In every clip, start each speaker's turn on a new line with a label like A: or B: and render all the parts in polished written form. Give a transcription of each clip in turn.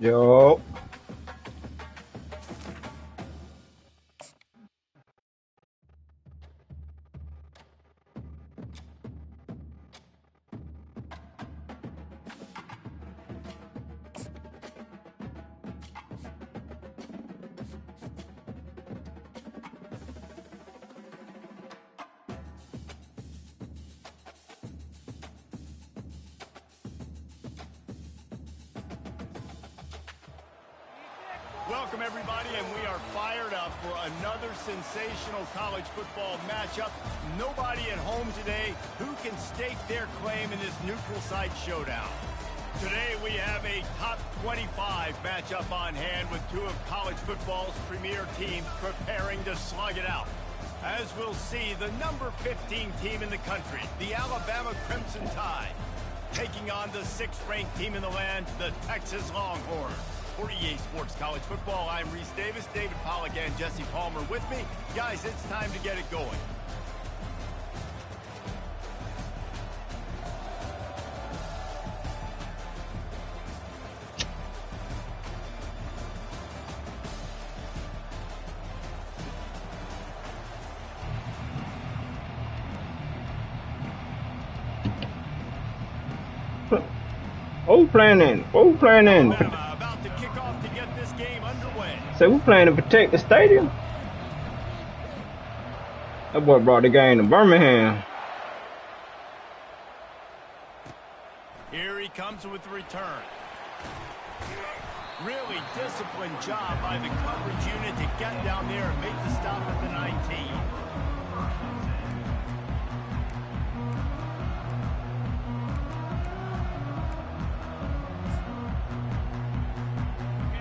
A: Yo.
B: Welcome, everybody, and we are fired up for another sensational college football matchup. Nobody at home today who can stake their claim in this neutral site showdown. Today, we have a top 25 matchup on hand with two of college football's premier teams preparing to slug it out. As we'll see, the number 15 team in the country, the Alabama Crimson Tide, taking on the 6th-ranked team in the land, the Texas Longhorns. For EA Sports College Football, I'm Reese Davis, David Pollack, and Jesse Palmer with me. Guys, it's time to get it going.
A: Who playing? Who playing?
B: About to kick off to get this game underway.
A: So we playing to protect the stadium? That boy brought the game to Birmingham.
B: Here he comes with the return. Really disciplined job by the coverage unit to get down there and make the stop at the 19.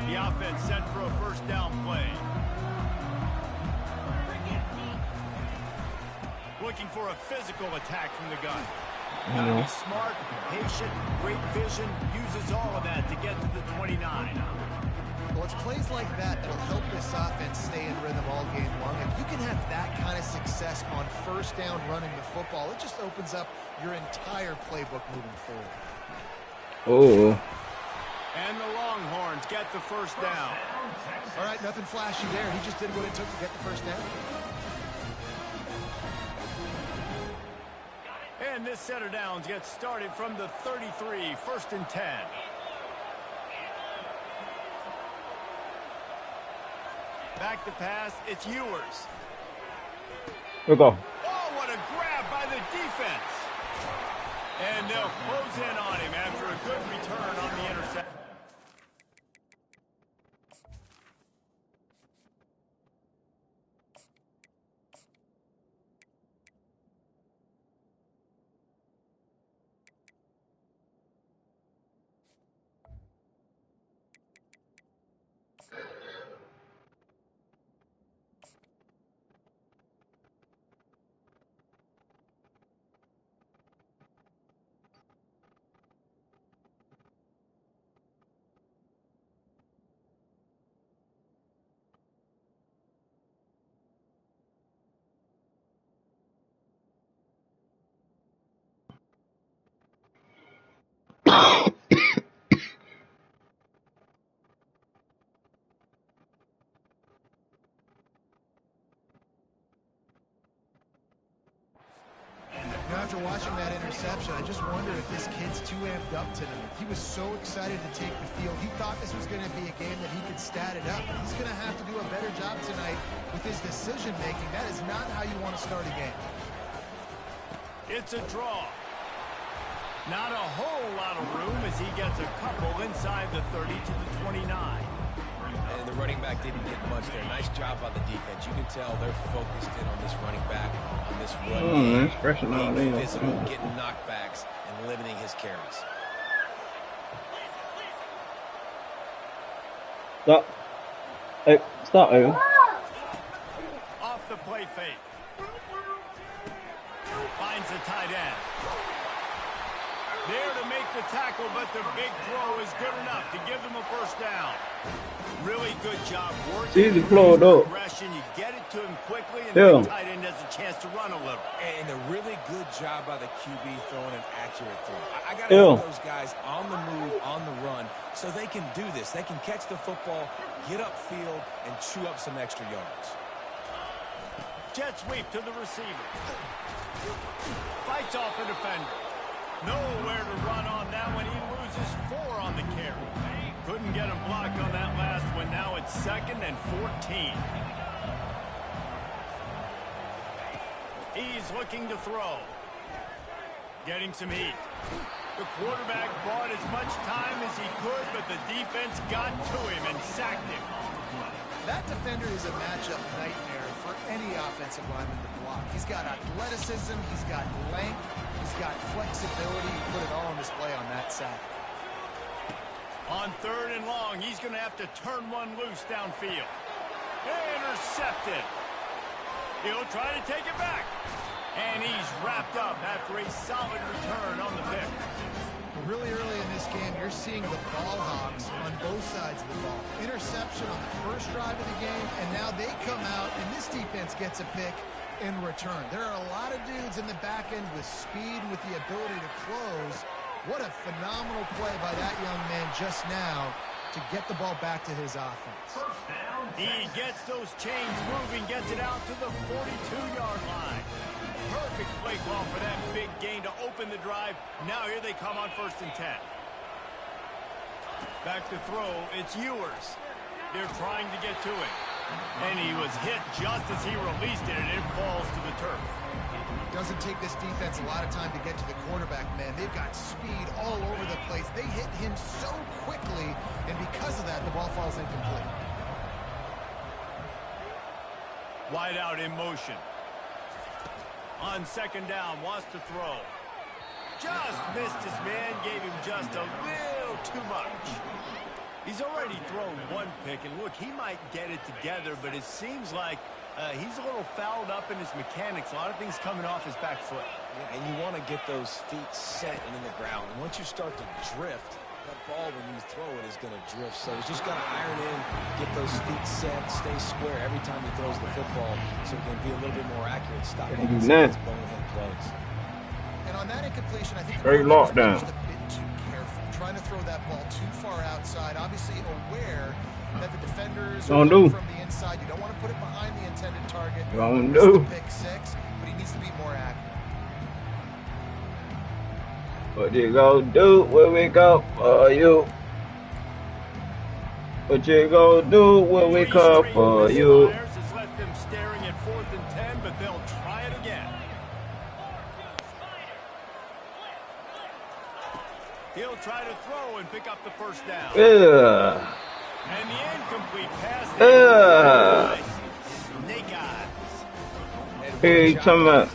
B: The offense set for a first down play. Looking for a physical attack from the gun. Gotta be smart, patient, great vision, uses all of that to get to the 29.
C: Well, it's plays like that that'll help this offense stay in rhythm all game long. If you can have that kind of success on first down running the football, it just opens up your entire playbook moving forward.
A: Oh.
B: And the Longhorns get the first down.
C: All right, nothing flashy there. He just did what it took to get the first down.
B: And this set of downs gets started from the 33, 1st and 10. Back to pass, it's Ewers.
A: Here we go.
B: Oh, what a grab by the defense. And they'll close in on him after a good return on the interception.
C: After watching that interception, I just wonder if this kid's too amped up tonight. He was so excited to take the field. He thought this was going to be a game that he could stat it up. He's going to have to do a better job tonight with his decision-making. That is not how you want to start a game.
B: It's a draw. Not a whole lot of room as he gets a couple inside the 30 to the 29.
D: And the running back didn't get much there. Nice job by the defense. You can tell they're focused in on this running back, on this run game, being physical, getting knockbacks, and limiting his carries.
A: Stop. Hey, stop, Evan.
B: Off the play fake. Finds the tight end. There to make the tackle, but the big throw is good enough to give them a first down. Really good job working
A: Easy flow, though.
B: progression. You get it to him quickly, and the tight end has a chance to run a little.
D: And a really good job by the QB throwing an accurate throw. I got to have those guys on the move, on the run, so they can do this. They can catch the football, get upfield, and chew up some extra yards.
B: Jet sweep to the receiver. Fights off a defender. Nowhere to run on that one. He loses 4 on the carry. Couldn't get him blocked on that last one. Now it's 2nd and 14. He's looking to throw. Getting some heat. The quarterback bought as much time as he could, but the defense got to him and sacked him.
C: That defender is a matchup nightmare for any offensive lineman to block. He's got athleticism, he's got length, he's got flexibility. He put it all on display on that sack.
B: On 3rd and long, he's going to have to turn one loose downfield. Intercepted. He'll try to take it back. And he's wrapped up after a solid return on the pick.
C: Really early in this game, you're seeing the ball hogs on both sides of the ball. Interception on the first drive of the game, and now they come out, and this defense gets a pick in return. There are a lot of dudes in the back end with speed and with the ability to close. What a phenomenal play by that young man just now to get the ball back to his offense.
B: He gets those chains moving, gets it out to the 42-yard line. Perfect play call for that big gain to open the drive. Now here they come on 1st and 10. Back to throw, it's Ewers. They're trying to get to it. And he was hit just as he released it, and it falls to the turf.
C: Doesn't take this defense a lot of time to get to the quarterback, man. They've got speed all over the place. They hit him so quickly, and because of that, the ball falls incomplete.
B: Wide out in motion. On 2nd down, wants to throw. Just missed his man, gave him just a little too much. He's already thrown 1 pick, and look, he might get it together, but it seems like he's a little fouled up in his mechanics. A lot of things coming off his back foot.
D: Yeah, and you want to get those feet set and in the ground. And once you start to drift, that ball, when you throw it, is going to drift. So he's just got to iron in, get those feet set, stay square every time he throws the football so he can be a little bit more accurate, stop making some of those bonehead plays.
C: And on that incompletion, I think
A: very locked down.
C: Just a bit too careful, trying to throw that ball too far outside. Obviously aware that the defenders are coming from the inside. You don't want to put it behind the intended target.
A: Don't do.
C: Pick 6, but he needs to be more accurate.
A: What you gonna do when we come for you? What you gonna do when we come for you?
B: Has left them staring at 4th and 10, but they'll try it again. He'll try to throw and pick up the first down. And the incomplete pass. Snake eyes.
A: Hey, come on.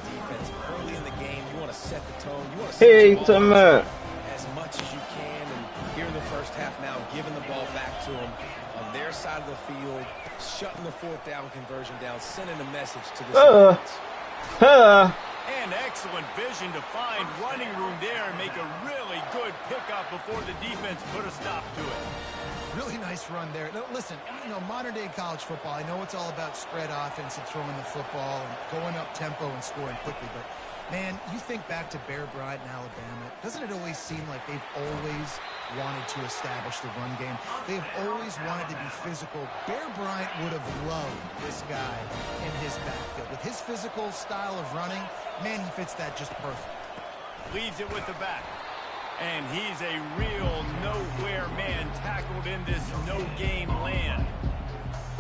D: Early in the game, you want to set the tone. You want to
A: Hey, come on.
D: as much as you can. And here in the first half now, giving the ball back to them on their side of the field, shutting the 4th down conversion down, sending a message to the defense.
B: And excellent vision to find running room there and make a really good pickup before the defense put a stop to it.
C: Really nice run there. Now, listen, you know, modern-day college football, I know it's all about spread offense and throwing the football and going up tempo and scoring quickly, but, man, you think back to Bear Bryant in Alabama, doesn't it always seem like they've always wanted to establish the run game? They've always wanted to be physical. Bear Bryant would have loved this guy in his backfield. With his physical style of running, man, he fits that just perfect.
B: Leaves it with the back. And he's a real nowhere man tackled in this no-game land.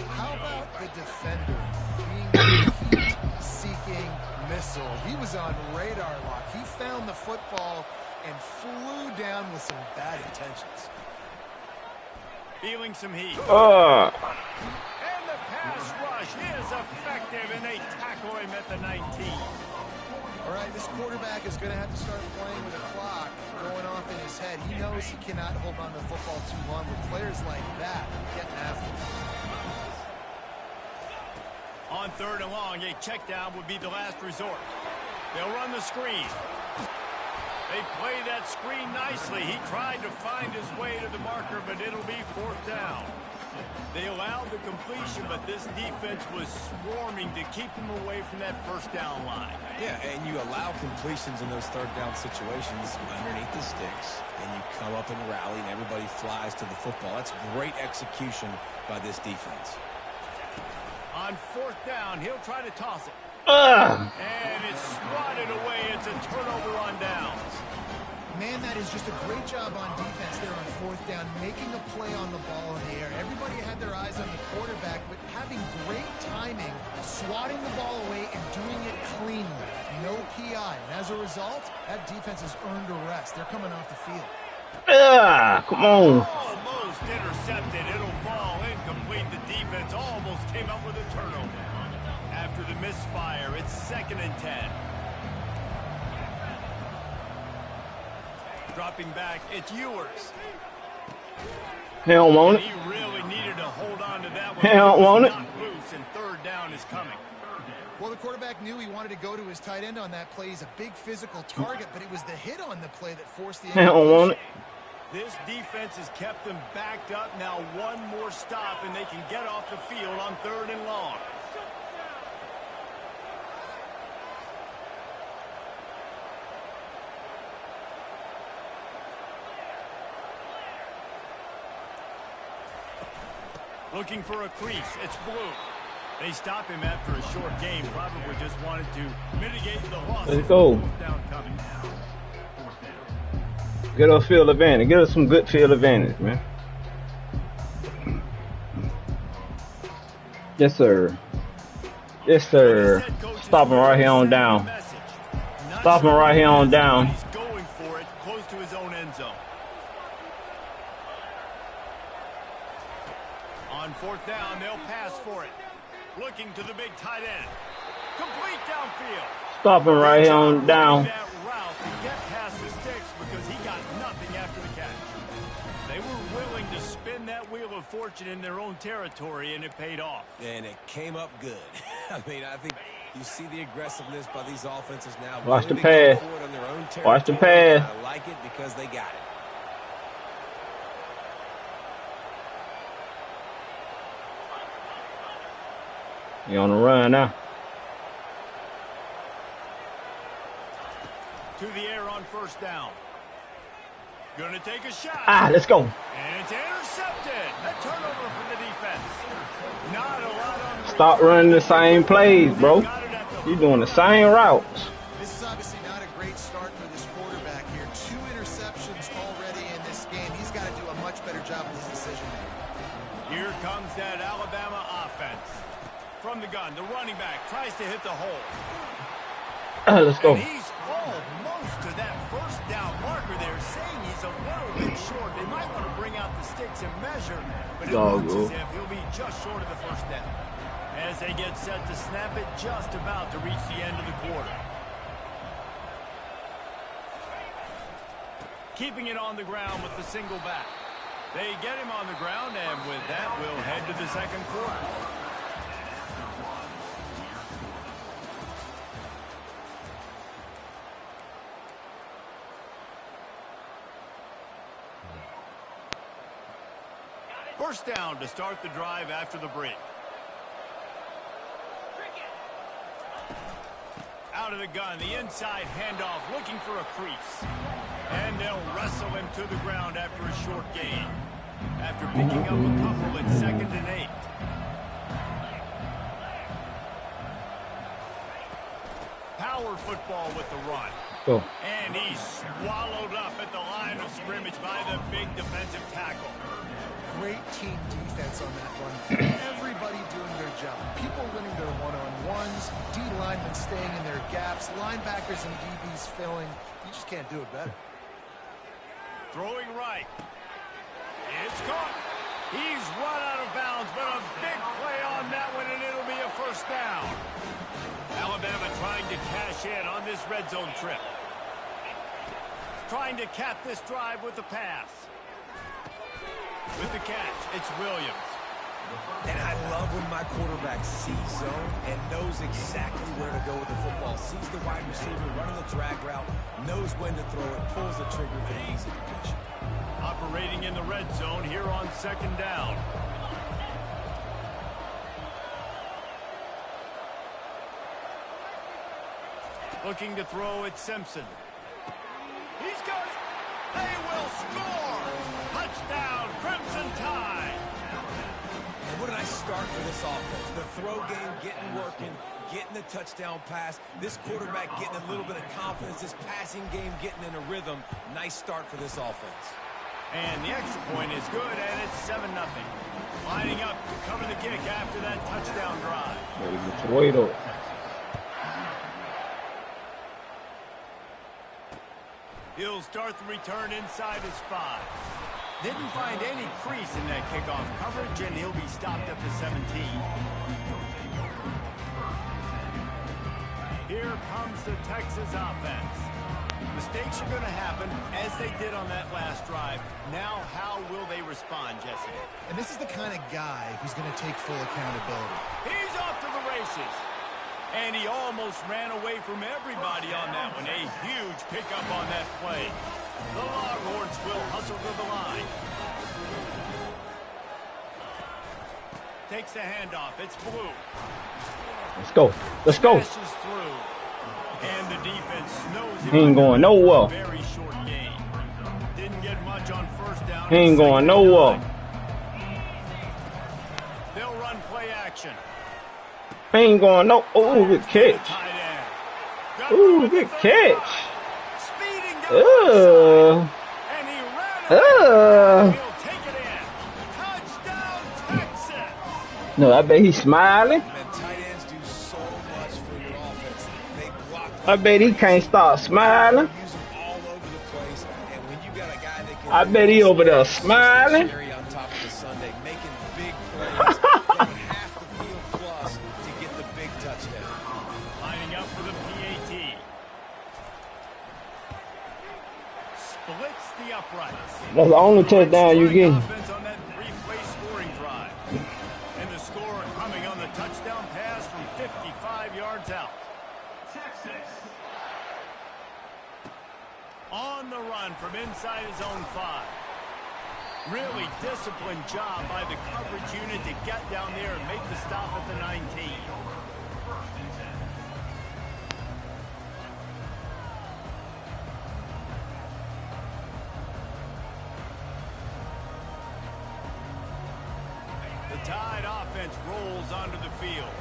C: How about the defender being the heat-seeking missile? He was on radar lock. He found the football and flew down with some bad intentions.
B: Feeling some heat. And the pass rush is effective, and they tackle him at the 19.
C: All right, this quarterback is going to have to start playing with a clock going off in his head. He knows he cannot hold on to the football too long with players like that getting after him.
B: On 3rd and long, a check down would be the last resort. They'll run the screen. They play that screen nicely. He tried to find his way to the marker, but it'll be 4th down. They allowed the completion, but this defense was swarming to keep them away from that 1st down line.
D: Yeah, and you allow completions in those 3rd down situations underneath the sticks, and you come up and rally, and everybody flies to the football. That's great execution by this defense.
B: On 4th down, he'll try to toss it. And it's swatted away. It's a turnover on downs.
C: Man, that is just a great job on defense there on 4th down, making a play on the ball in the air. Everybody had their eyes on the quarterback, but having great timing, swatting the ball away and doing it cleanly. No PI. And as a result, that defense has earned a rest. They're coming off the field.
A: Come on.
B: Almost intercepted. It'll fall incomplete. The defense almost came up with a turnover. After the misfire, it's 2nd and 10. Dropping back, it's Ewers.
A: He don't want it.
B: He really needed to hold on to that one.
A: He don't want it.
B: Loose, and 3rd down is coming.
C: Well, the quarterback knew he wanted to go to his tight end on that play. He's a big physical target, but it was the hit on the play that forced the
A: He don't want it.
B: This defense has kept them backed up. Now one more stop, and they can get off the field on 3rd and long. Looking for a crease. It's Blue. They stop him after a short game. Probably just wanted to mitigate the loss.
A: Let's go.
B: Down coming.
A: Get us field advantage. Get us some good field advantage, man. Yes, sir. Yes, sir. Stop him right here on down. Stop him right here on down.
B: He's going for it close to his own end zone. On 4th down, they'll pass for it. Looking to the big tight end. Complete downfield.
A: Stop him right here on down.
B: That route to get past the sticks because he got nothing after the catch. They were willing to spin that wheel of fortune in their own territory, and it paid off.
D: And it came up good. I mean, I think you see the aggressiveness by these offenses now.
A: Watch the pass. Watch the pass.
D: I like it because they got it.
A: He on the run now.
B: To the air on 1st down. Gonna take a shot.
A: Let's go.
B: And it's intercepted. A turnover from the defense. Not a lot on the
A: Stop running the same plays, bro. You're doing the same routes.
C: This is obviously not a great start for this quarterback here. 2 interceptions already in this game. He's got to do a much better job with his decision making.
B: Here comes that Alabama offense. From the gun, the running back tries to hit the hole.
A: Let's go.
B: And he's almost to that 1st down marker there, saying he's a little bit short. They might want to bring out the sticks and measure, but it looks as if he'll be just short of the 1st down. As they get set to snap it, just about to reach the end of the quarter. Keeping it on the ground with the single back. They get him on the ground, and with that, we'll head to the 2nd quarter. First down to start the drive after the break. Out of the gun, the inside handoff, looking for a crease. And they'll wrestle him to the ground after a short gain. After picking up a couple at 2nd and 8. Power football with the run.
A: Go.
B: And he's swallowed up at the line of scrimmage by the big defensive tackle.
C: Great team defense on that one. Everybody doing their job. People winning their one-on-ones, D linemen staying in their gaps, linebackers and DBs filling. You just can't do it better.
B: Throwing right. It's caught. He's run out of bounds, but a big play on that one, and it'll be a 1st down. Alabama trying to cash in on this red zone trip. Trying to cap this drive with the pass. With the catch, it's Williams.
D: And I love when my quarterback sees zone and knows exactly where to go with the football. Sees the wide receiver running the drag route, knows when to throw it, pulls the trigger for the easy completion.
B: Operating in the red zone here on 2nd down. Looking to throw at Simpson. He's got it. They will score. Touchdown, Crimson Tide.
D: And what a nice start for this offense. The throw game getting working, getting the touchdown pass. This quarterback getting a little bit of confidence. This passing game getting in a rhythm. Nice start for this offense.
B: And the extra point is good, and it's 7-0. Lining up to cover the kick after that touchdown drive. He'll start the return inside his 5. Didn't find any crease in that kickoff coverage, and he'll be stopped up to 17. Here comes the Texas offense. Mistakes are going to happen, as they did on that last drive. Now, how will they respond, Jesse?
C: And this is the kind of guy who's going to take full accountability.
B: He's off to the races. And he almost ran away from everybody on that one. A huge pickup on that play. The Longhorns will hustle to the line. Takes the handoff. It's Blue.
A: Let's go. Let's go.
B: Smashes through. And the defense snows him.
A: He ain't going nowhere.
B: Very short gain. Didn't get much on 1st down.
A: He ain't going nowhere.
B: They'll run play action.
A: He ain't going no. Oh, good catch. Ooh, good catch.
B: And he ran He'll take it in. Touchdown, Texas.
A: No, I bet he's smiling.
D: Tight ends do so much for your offense. They block.
A: I bet he can't stop smiling.
D: Use them all over the place. And when you got a guy that can,
A: I bet he over there smiling.
D: on top of the Sunday, making big plays, going half the field plus to get the big touchdown.
B: Lining up for the PAT. Splits the uprights.
A: That's the only touchdown you get.
B: Offense on that 3-play scoring drive. And the score coming on the touchdown pass from 55 yards out. Texas. On the run from inside his own 5. Really disciplined job by the coverage unit to get down there and make the stop at the 19. The Tide offense rolls onto the field.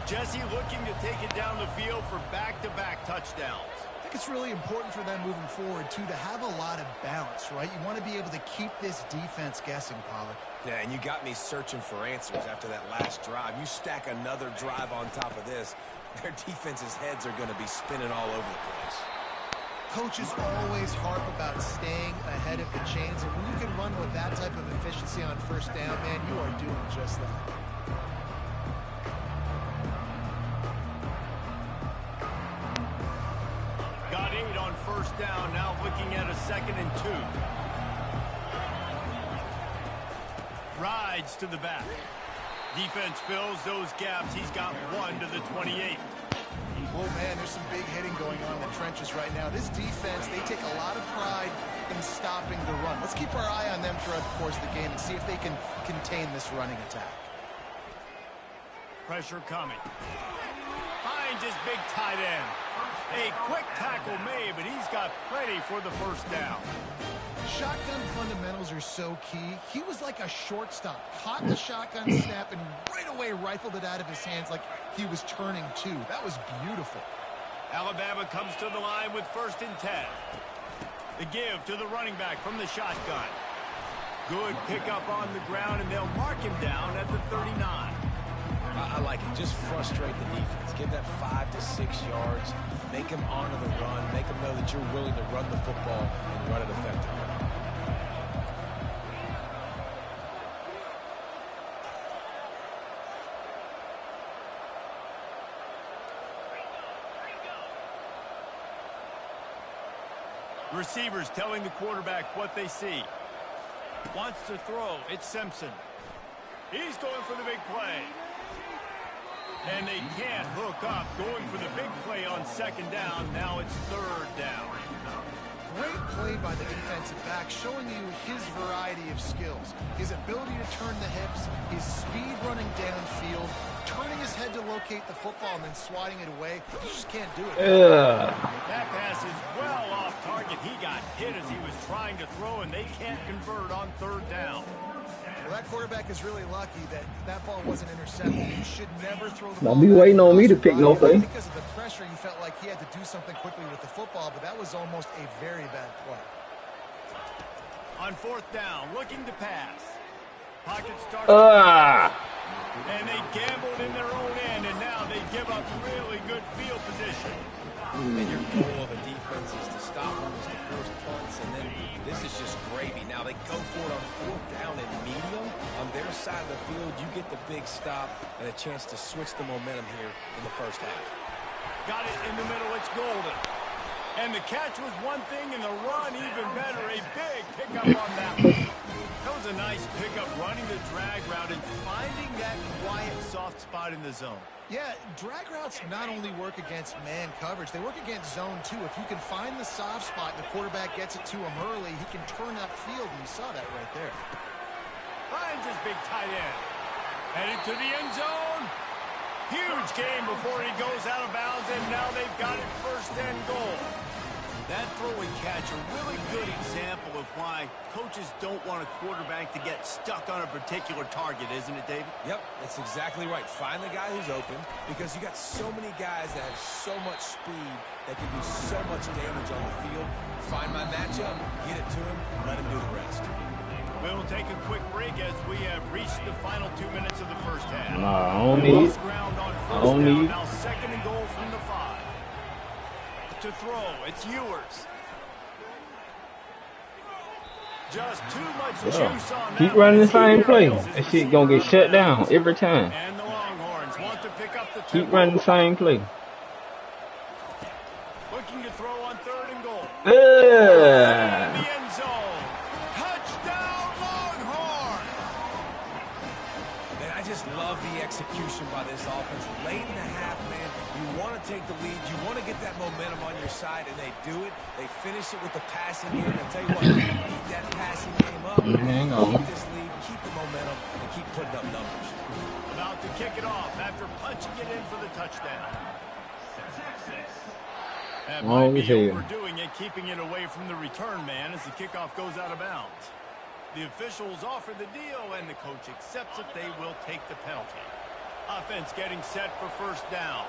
B: Jesse looking to take it down the field for back-to-back touchdowns.
C: I think it's really important for them moving forward, too, to have a lot of balance, right? You want to be able to keep this defense guessing, Pollard.
D: Yeah, and you got me searching for answers after that last drive. You stack another drive on top of this, their defense's heads are going to be spinning all over the place.
C: Coaches always harp about staying ahead of the chains, and when you can run with that type of efficiency on 1st down, man, you are doing just that.
B: Got 8 on 1st down, now looking at a 2nd and 2. Rides to the back. Defense fills those gaps. He's got 1 to the 28.
C: Oh, man, there's some big hitting going on in the trenches right now. This defense, they take a lot of pride in stopping the run. Let's keep our eye on them throughout the course of the game and see if they can contain this running attack.
B: Pressure coming. Finds his big tight end. A quick tackle made, but he's got plenty for the 1st down.
C: Shotgun fundamentals are so key. He was like a shortstop. Caught the shotgun snap and right away rifled it out of his hands like he was turning 2. That was beautiful.
B: Alabama comes to the line with 1st and 10. The give to the running back from the shotgun. Good pickup on the ground, and they'll mark him down at the 39.
D: I like it. Just frustrate the defense. Give that 5 to 6 yards. Make them honor the run. Make them know that you're willing to run the football and run it effectively.
B: Receivers telling the quarterback what they see. Wants to throw. It's Simpson. He's going for the big play. And they can't hook up, going for the big play on second down. Now it's third down.
C: Great play by the defensive back, showing you his variety of skills. His ability to turn the hips, his speed running downfield, turning his head to locate the football and then swatting it away. You just can't do it.
B: That pass is well off target. He got hit as he was trying to throw, and they can't convert on third down.
C: Well, that quarterback is really lucky that that ball wasn't intercepted. You should never throw the
A: Don't
C: ball.
A: be waiting on me to pick no play.
C: Because of the pressure, you felt like he had to do something quickly with the football, but that was almost a very bad play.
B: On fourth down, looking to pass. Pocket starts. And they gambled in their own end, and now they give up really good field position.
D: And your goal of a defense is to stop them, is to force punts, and then this is just gravy. Now they go for it on fourth down and medium. On their side of the field, you get the big stop and a chance to switch the momentum here in the first half.
B: Got it in the middle, it's golden. And the catch was one thing, and the run even better. A big pickup on that one. That was a nice pickup, running the drag route and finding that quiet, soft spot in the zone.
C: Yeah, drag routes not only work against man coverage, they work against zone too. If you can find the soft spot and the quarterback gets it to him early, he can turn upfield, and you saw that right there.
B: Finds his big tight end. Headed to the end zone. Huge game before he goes out of bounds, and now they've got it first and goal. That throw and catch, a really good example of why coaches don't want a quarterback to get stuck on a particular target, isn't it, David?
D: Yep, that's exactly right. Find the guy who's open, because you got so many guys that have so much speed that can do so much damage on the field. Find my matchup, get it to him, let him do the rest.
B: We'll take a quick break as we have reached the final 2 minutes of the first half.
A: Nah, I don't need it. I don't need it.
B: Now second and goal from the 5. To throw, it's Ewers. Just too much juice on that.
A: Keep running the same play. That shit gonna get shut down every time.
B: And the Longhorns want to pick up the
A: Keep running the same play.
B: Looking to throw on third and goal.
A: Uh.
B: In the end zone. Touchdown Longhorns.
D: Man, I just love the execution by this offense. Late in the half, man, you want to take the lead. You want to get that momentum on your side, and they do it. They finish it with the passing game. And I'll tell you what, keep that passing game up.
A: Hang on.
D: Keep this lead, keep the momentum, and keep putting up numbers.
B: About to kick it off after punching it in for the touchdown. That might be overdoing it, keeping it away from the return man as the kickoff goes out of bounds. The officials offer the deal, and the coach accepts it. They will take the penalty. Offense getting set for first down.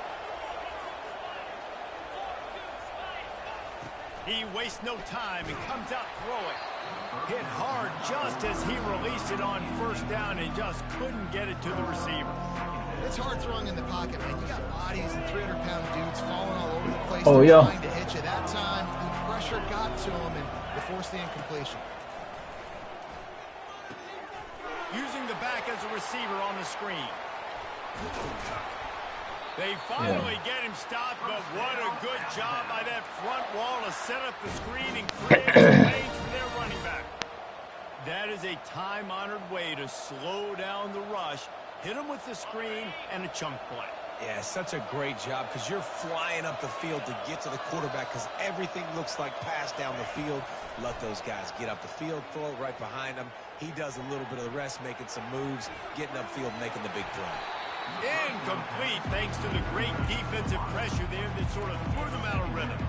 B: He wastes no time and comes out throwing. Hit hard just as he released it on first down and just couldn't get it to the receiver.
C: It's hard throwing in the pocket, man. You got bodies and 300-pound dudes falling all over the place.
A: Oh, yeah.
C: Trying to hit you. That time, the pressure got to him and they forced the incompletion.
B: Using the back as a receiver on the screen. They finally get him stopped, but what a good job by that front wall to set up the screen and create some lanes for their running back. That is a time-honored way to slow down the rush, hit him with the screen, and a chunk play.
D: Yeah, such a great job because you're flying up the field to get to the quarterback because everything looks like pass down the field. Let those guys get up the field, throw it right behind him. He does a little bit of the rest, making some moves, getting upfield, making the big play.
B: Incomplete thanks to the great defensive pressure there that sort of threw them out of rhythm.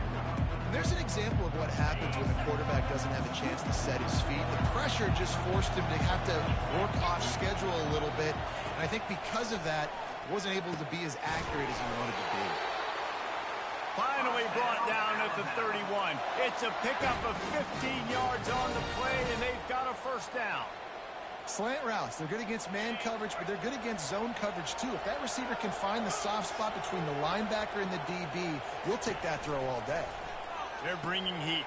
C: There's an example of what happens when the quarterback doesn't have a chance to set his feet. The pressure just forced him to have to work off schedule a little bit. And I think because of that, wasn't able to be as accurate as he wanted to be.
B: Finally brought down at the 31. It's a pickup of 15 yards on the play, and they've got a first down.
C: Slant routes, they're good against man coverage, but they're good against zone coverage too. If that receiver can find the soft spot between the linebacker and the DB, you'll take that throw all day.
B: They're bringing heat.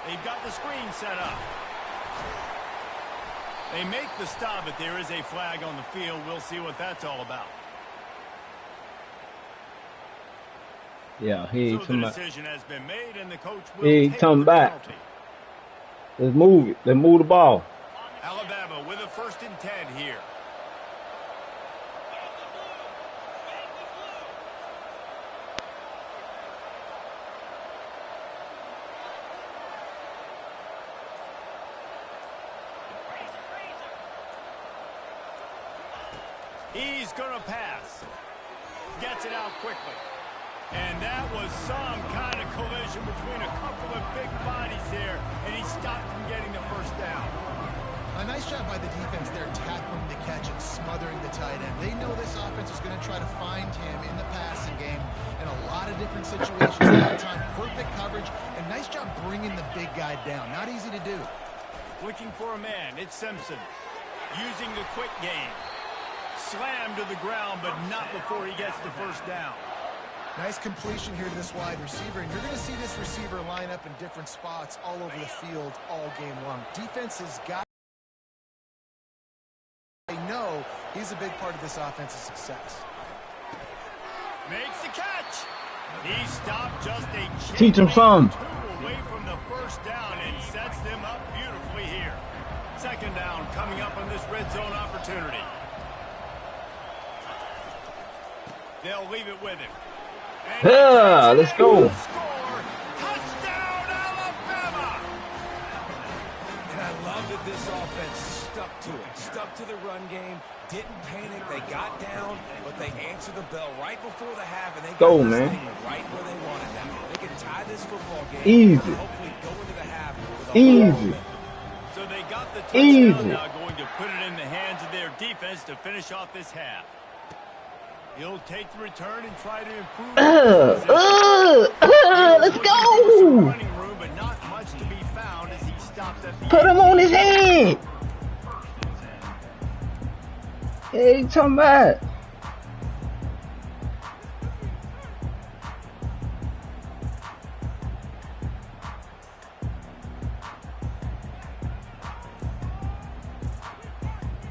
B: They've got the screen set up. They make the stop, but there is a flag on the field. We'll see what that's all about.
A: Yeah, he ain't
B: so the
A: back.
B: decision has been made, and the coach will
A: He ain't
B: take
A: come
B: the
A: back.
B: penalty.
A: Let's move it. Let's move the ball.
B: Alabama with a 1st and 10 here. He's going to pass. Gets it out quickly. And that was some kind of collision between a couple of big bodies there, and he stopped from getting the first down.
C: A nice job by the defense there, tackling the catch and smothering the tight end. They know this offense is going to try to find him in the passing game in a lot of different situations that time. Perfect coverage, and nice job bringing the big guy down. Not easy to do.
B: Looking for a man, it's Simpson. Using the quick game. Slammed to the ground, but not before he gets the first down.
C: Nice completion here to this wide receiver, and you're going to see this receiver line up in different spots all over the field all game long. Defense has got. They know he's a big part of this offense's success.
B: Makes the catch. He stopped just a
A: teach him some.
B: Away from the first down and sets them up beautifully here. Second down coming up on this red zone opportunity. They'll leave it with him.
A: Yeah, let's go.
B: Touchdown, Alabama!
D: And I love that this offense stuck to it. Stuck to the run game. Didn't panic. They got down, but they answered the bell right before the half, and they got this thing right where they wanted them. They can tie this football game.
A: Easy.
D: Hopefully go into the half with a
A: easy.
B: So they got the touchdown, now going to put it in the hands of their defense to finish off this half. He'll take the return and try to improve.
A: Let's go.
B: Running room, but not much to be found as he stopped at the
A: Put him on his head. Hey, talking about.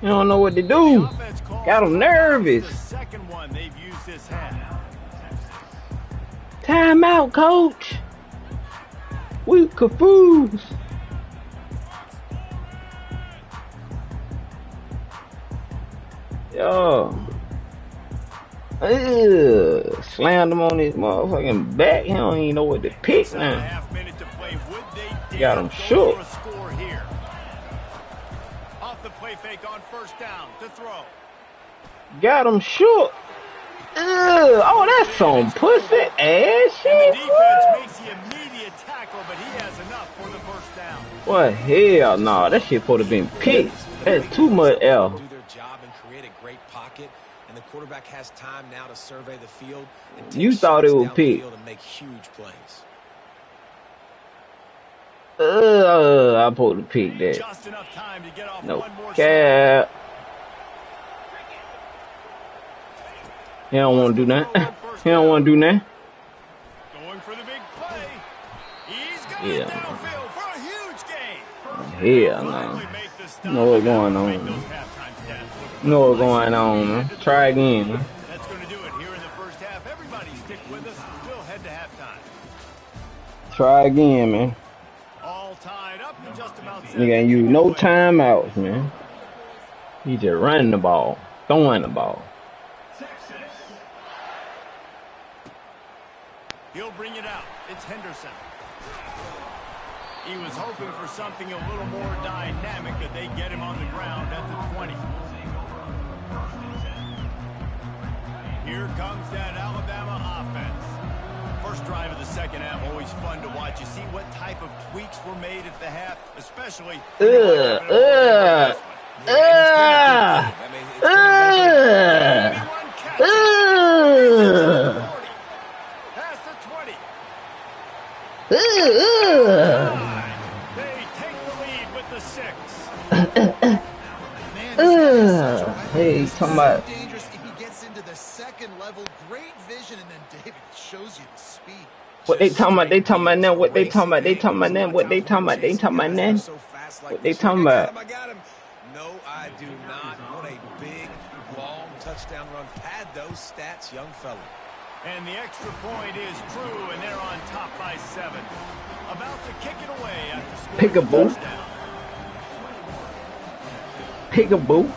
A: You don't know what to do. Got him nervous.
B: The second one they've used this half.
A: Time out, coach. We confused. Yo. Slammed him on his motherfucking back. He don't even know what to pick now. Got him shook.
B: Fake on first down to throw.
A: Got him shook. Oh, that's some pussy ass shit.
B: The defense makes the immediate tackle, but he has enough for the first down.
A: What? Hell no, that shit supposed to have been picked. That's too much L.
D: Do their job and create a great pocket, and the quarterback has time now to survey the field. And
A: you thought it was picked.
D: And make huge plays.
A: I'm supposed to pick that.
B: Just enough time to get off
A: No
B: one more
A: cap. He don't want to do that. He don't want to do that.
B: Going for the big play. He's going downfield for a huge game.
A: Hell no. You know what's going on, man. You know what's going on, man. Try again, man.
B: That's going to do it here in the first half. Everybody stick with us. We'll head to halftime.
A: Try again, man.
B: Tied up and just about
A: Nigga ain't use no timeouts, man. He just running the ball, throwing the ball.
B: He'll bring it out. It's Henderson. He was hoping for something a little more dynamic, that they get him on the ground at the 20. Here comes that Alabama offense. First drive of the second half, always fun to watch. You see what type of tweaks were made at the half, especially. Past the 20. They take the lead with the 6.
A: Hey, talking about.
C: Dangerous if he gets into the second level. Great vision, and then David shows you the speed.
A: What they talking about? They talking about now. What they talking about? They talking about now. What they talking about? They talking about now. What they talking about?
D: I got him. No, I do not. What a big, long touchdown run. Pad those stats, young fella.
B: And the extra point is true, and they're on top by 7. About to kick it away after scoring
A: Pick-a-boo.
B: touchdown.
A: Pick-a-boo.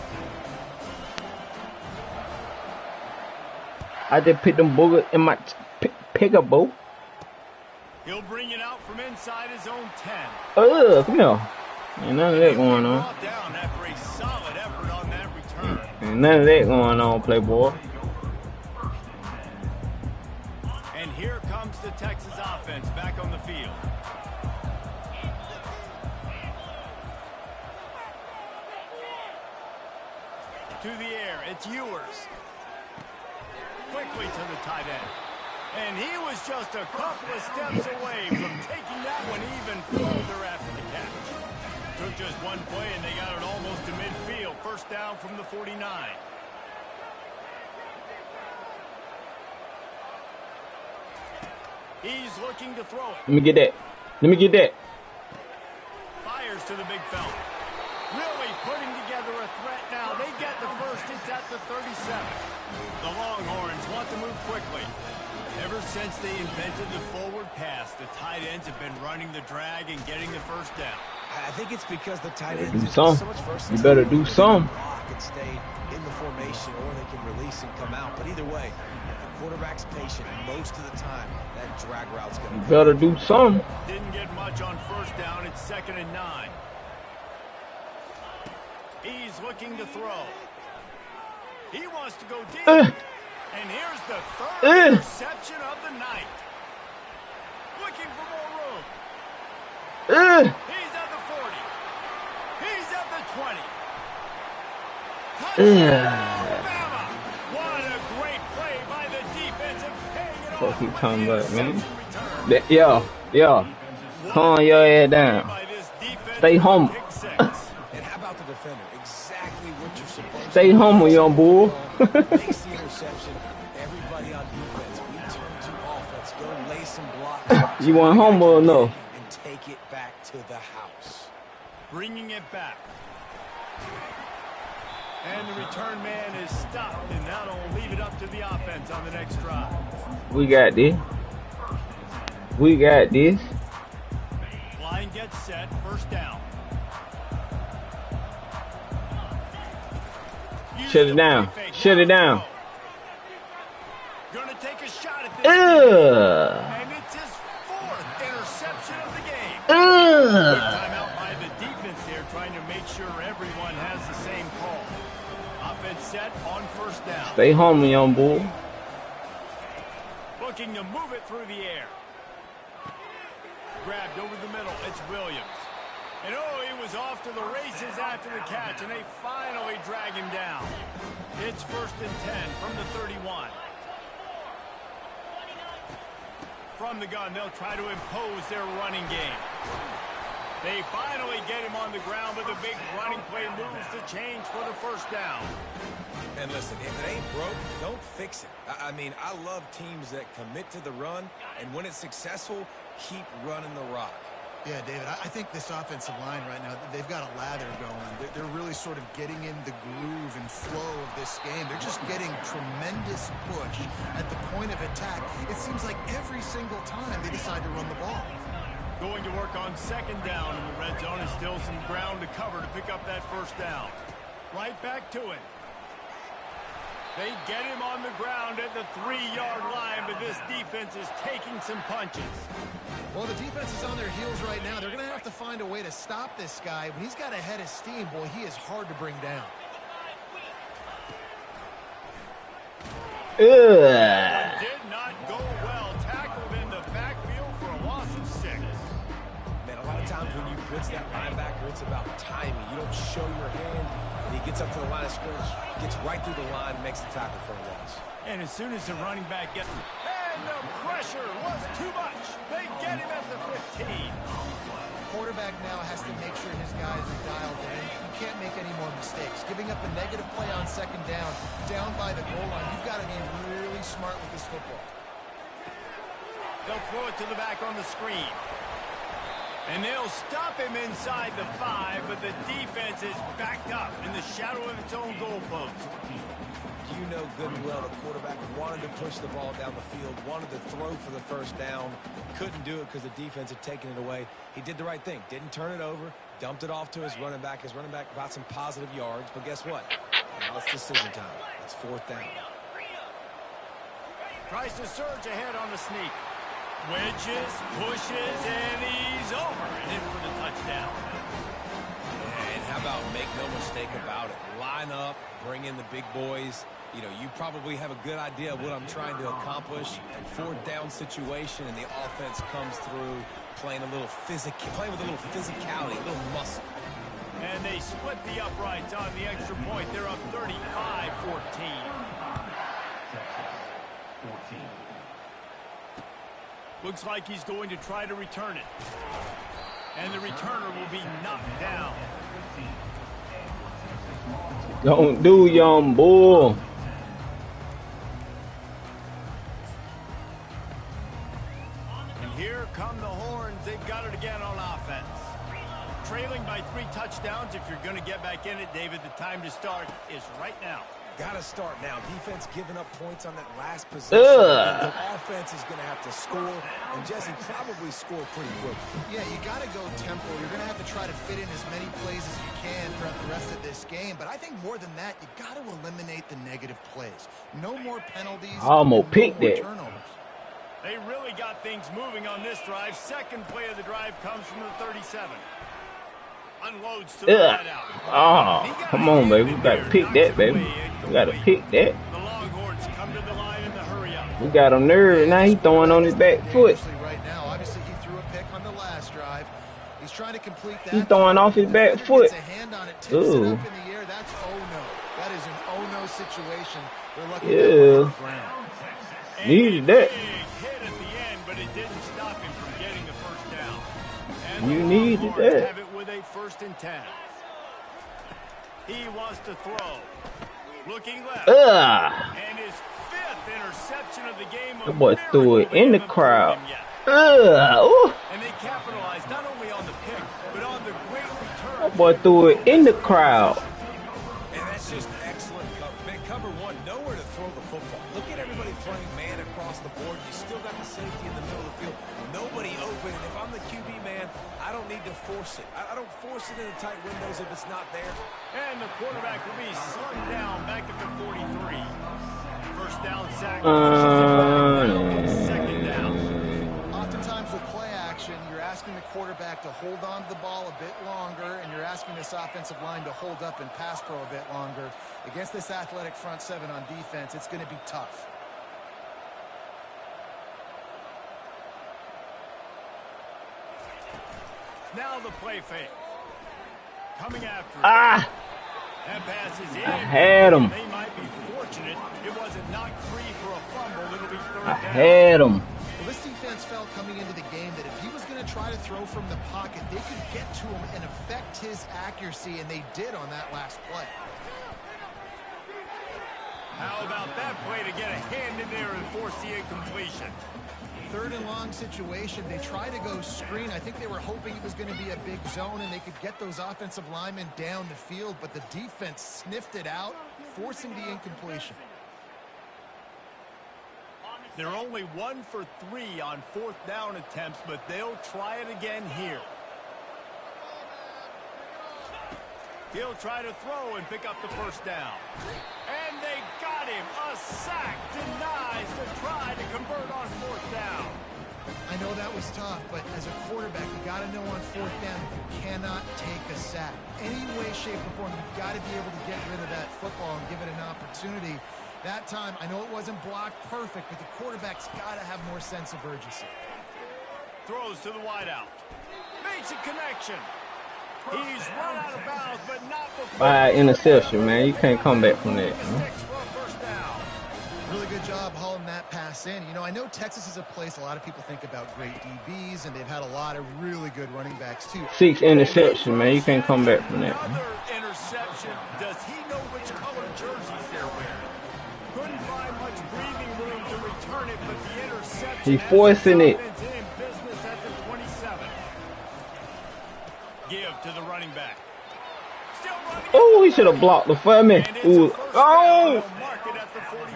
A: I just picked them boogers in my pick-a-boo.
B: He'll bring it out from inside his own 10.
A: Come here. Ain't none of that going on.
B: Brought down after a solid effort on that return.
A: Ain't none of that going on, Playboy.
B: And here comes the Texas offense back on the field. To the air, it's Ewers. Quickly to the tight end. And he was just a couple of steps away from taking that one even further after the catch. Took just one play and they got it almost to midfield. First down from the 49. He's looking to throw it.
A: Let me get that. Let me get that.
B: Fires to the big fella. Really putting together a threat now. They get the first. It's at the 37. The Longhorns want to move quickly. Ever since they invented the forward pass, the tight ends have been running the drag and getting the first down.
D: I think it's because the tight ends
A: Do
D: have so
A: some.
D: much versatility.
A: You better do some.
D: Block and stay in the formation, or they can release and come out. But either way, the quarterback's patient most of the time. That drag route's going to
A: You better do some.
B: Didn't get much on first down. It's 2nd and 9. He's looking to throw. He wants to go deep. And here's the third interception of the night. Looking for more room. He's at the 40. He's at the 20. Touchdown, Bama. What a great play by the defense and paying it off.
A: What you talking about, man? Yeah. Calm your ass down. Stay home.
D: And how about the defender? Exactly what you're supposed to
A: Stay home, young bull.
D: Makes the interception. Everybody on defense. We turn to offense. Go lay some blocks.
A: You want home or no?
D: And take it back to the house.
B: Bringing it back. And the return man is stopped, and that'll leave it up to the offense on the next drive.
A: We got this. We got this.
B: Line gets set. First down.
A: Shut it down. Shut it down.
B: Gonna take a shot at this. And it's his 4th interception of the game. Timeout by the defense there, trying to make sure everyone has the same call. Offense set on first down.
A: Stay home, young bull.
B: Looking to move it through the air. Grabbed over the middle. It's Williams. And he was off to the races after the catch, and they finally drag him down. It's 1st and 10 from the 31. From the gun, they'll try to impose their running game. They finally get him on the ground, but the big running play moves the change for the first down.
D: And listen, if it ain't broke, don't fix it. I mean, I love teams that commit to the run, and when it's successful, keep running the rock.
C: Yeah, David, I think this offensive line right now, they've got a lather going. They're really sort of getting in the groove and flow of this game. They're just getting tremendous push at the point of attack. It seems like every single time they decide to run the ball.
B: Going to work on 2nd down in the red zone, and still some ground to cover to pick up that first down. Right back to it. They get him on the ground at the 3-yard line, but this defense is taking some punches.
C: Well, the defense is on their heels right now. They're going to have to find a way to stop this guy. When he's got a head of steam, boy, he is hard to bring down.
B: Did not go well. Tackled in the backfield for a loss of 6.
D: Man, a lot of times when you blitz that linebacker, it's about timing. You don't show your hand, and he gets up to the line of scrimmage, gets right through the line, and makes the tackle for a loss.
B: And as soon as the running back gets... And the pressure was too much. They get him at the 15.
C: Quarterback now has to make sure his guys are dialed in. You can't make any more mistakes. Giving up a negative play on 2nd down by the goal line. You've got to be really smart with this football.
B: They'll throw it to the back on the screen. And they'll stop him inside the 5, but the defense is backed up in the shadow of its own goalpost.
D: You know good and well the quarterback wanted to push the ball down the field, wanted to throw for the first down, couldn't do it because the defense had taken it away. He did the right thing, didn't turn it over, dumped it off to his running back. His running back got some positive yards, but guess what? Now it's decision time. It's 4th down.
B: Tries to surge ahead on the sneak. Wedges, pushes, and he's over and in for the touchdown.
D: And how about make no mistake about it? Line up, bring in the big boys. You know, you probably have a good idea of what I'm trying to accomplish. Fourth down situation, and the offense comes through playing with a little physicality, a little muscle.
B: And they split the uprights on the extra point. They're up 35-14. Looks like he's going to try to return it. And the returner will be knocked down.
A: Don't do, young boy.
B: And here come the horns. They've got it again on offense. Trailing by 3 touchdowns. If you're going to get back in it, David, the time to start is right now.
D: Got to start now. Defense giving up points on that last possession. The offense is going to have to score, and Jesse probably score pretty quick.
C: Yeah, you got to go tempo. You're going to have to try to fit in as many plays as you can throughout the rest of this game. But I think more than that, you got to eliminate the negative plays. No more penalties.
A: I almost picked it.
C: Turnovers.
B: They really got things moving on this drive. Second play of the drive comes from the 37. Unloads to the right out.
A: Oh, come on, baby. We got to pick that, baby. We got to pick that.
B: The Longhorns come to the line in the hurry up.
A: We got him nervous. Now he's throwing on his back foot.
C: Right now, obviously he threw a pick on the last drive. He's trying to complete that.
A: He's throwing off his back foot.
C: Ooh. That's oh-no. That is an oh-no situation. They're lucky
A: yeah. Needed that.
B: Hit at the end, but it didn't stop him from getting the first down. And
A: you needed that.
B: Have it with a 1st and 10. He wants to throw. Looking left. And his 5th interception of the game.
A: The boy threw it in the crowd.
B: And they capitalized not only on the pick, but on the great return.
A: That boy threw it in the crowd.
D: And that's just excellent cover. Cover 1, nowhere to throw the football. Look at everybody playing man across the board. You still got the safety in the middle of the field. Nobody open. And if I'm the QB, man, I don't need to force it. I don't force it into tight windows if it's not there.
B: And the quarterback will be slung down back at the 43. First down sack. Second down.
C: Oftentimes with play action, you're asking the quarterback to hold on to the ball a bit longer, and you're asking this offensive line to hold up and pass pro a bit longer. Against this athletic front 7 on defense, it's going to be tough.
B: Now the play fake. Coming after it.
A: That
B: pass is in.
A: I had him.
B: They might be fortunate it wasn't knocked free for a fumble. It'll be 3rd down.
A: I had him.
C: Well, this defense felt coming into the game that if he was going to try to throw from the pocket, they could get to him and affect his accuracy, and they did on that last play.
B: How about that play to get a hand in there and force the incompletion?
C: 3rd and long situation. They tried to go screen. I think they were hoping it was going to be a big zone and they could get those offensive linemen down the field, but the defense sniffed it out, forcing the incompletion.
B: They're only 1 for 3 on 4th down attempts, but they'll try it again here. He'll try to throw and pick up the 1st down. And they got him. A sack denies the try to convert on 4th down.
C: I know that was tough, but as a quarterback, you got to know on 4th down you cannot take a sack. Any way, shape, or form, you've got to be able to get rid of that football and give it an opportunity. That time, I know it wasn't blocked perfect, but the quarterback's got to have more sense of urgency.
B: Throws to the wideout. Makes a connection. He's run out of bounds, but not before.
A: By interception, man. You can't come back from that.
C: Really good job hauling that pass in. You know, I know Texas is a place a lot of people think about great DBs, and they've had a lot of really good running backs, too.
A: 6 interception, man. You can't come back from that.
B: Another interception. Does he know which color jerseys they're wearing? Couldn't find much breathing room to return it, but the interception.
A: He's forcing it.
B: Business at the 27. Give to the running back. Still running.
A: Oh, he should have blocked the for me. Ooh. Oh.
B: Mark it at the 44.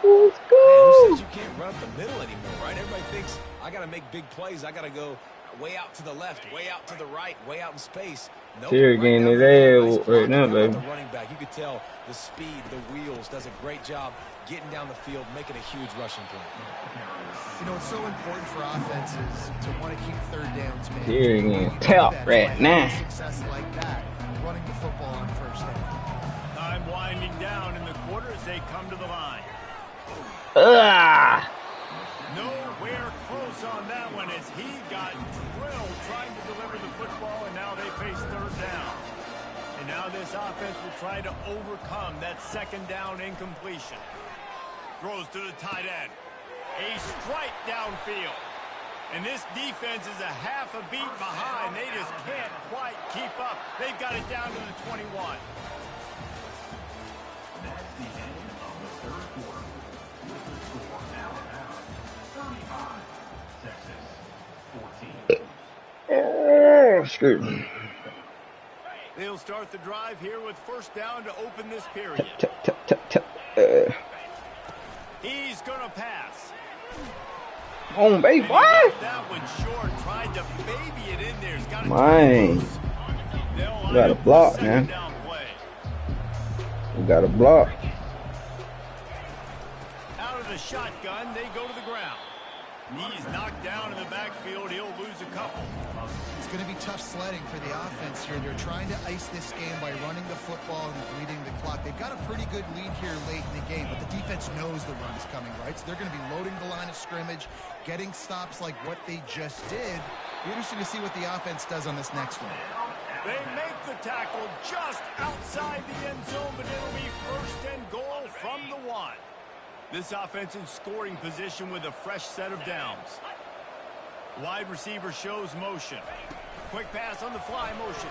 A: Let's
D: Man,
A: go.
D: who says you can't run up the middle anymore, right? Everybody thinks I got to make big plays. I got to go way out to the left, way out to the right, way out in space. Nope,
A: Terry getting his ass right now, baby.
D: The running back, you could tell the speed, the wheels, does a great job getting down the field, making a huge rushing play.
C: You know, it's so important for offenses to want to keep 3rd downs, man.
A: Terry getting tapped right now.
C: Success like that. running the football on first down.
B: Time winding down in the quarter as they come to the line. Nowhere close on that one as he got drilled trying to deliver the football, and now they face third down. And now this offense will try to overcome that second down incompletion. Throws to the tight end. A strike downfield. And this defense is a half a beat behind. They just can't quite keep up. They've got it down to the 21.
E: That's the end of the third quarter. With the score now at 35, Texas 14.
A: Excuse me.
B: They'll start the drive here with first down to open this period. He's going to pass.
A: On baby, what?
B: That one short, tried to baby it in there. He's got
A: Man, we got a block, man. We got a block.
B: Out of the shotgun, they go to the ground. He's knocked down in the backfield. He'll lose a couple.
C: It's going to be tough sledding for the offense here. They're trying to ice this game by running the football and bleeding the clock. They've got a pretty good lead here late in the game, but the defense knows the run is coming, right? So they're going to be loading the line of scrimmage, getting stops like what they just did. Be interesting to see what the offense does on this next one.
B: They make the tackle just outside the end zone, but it'll be first and goal from the 1. This offense in scoring position with a fresh set of downs. Wide receiver shows motion. Quick pass on the fly motion.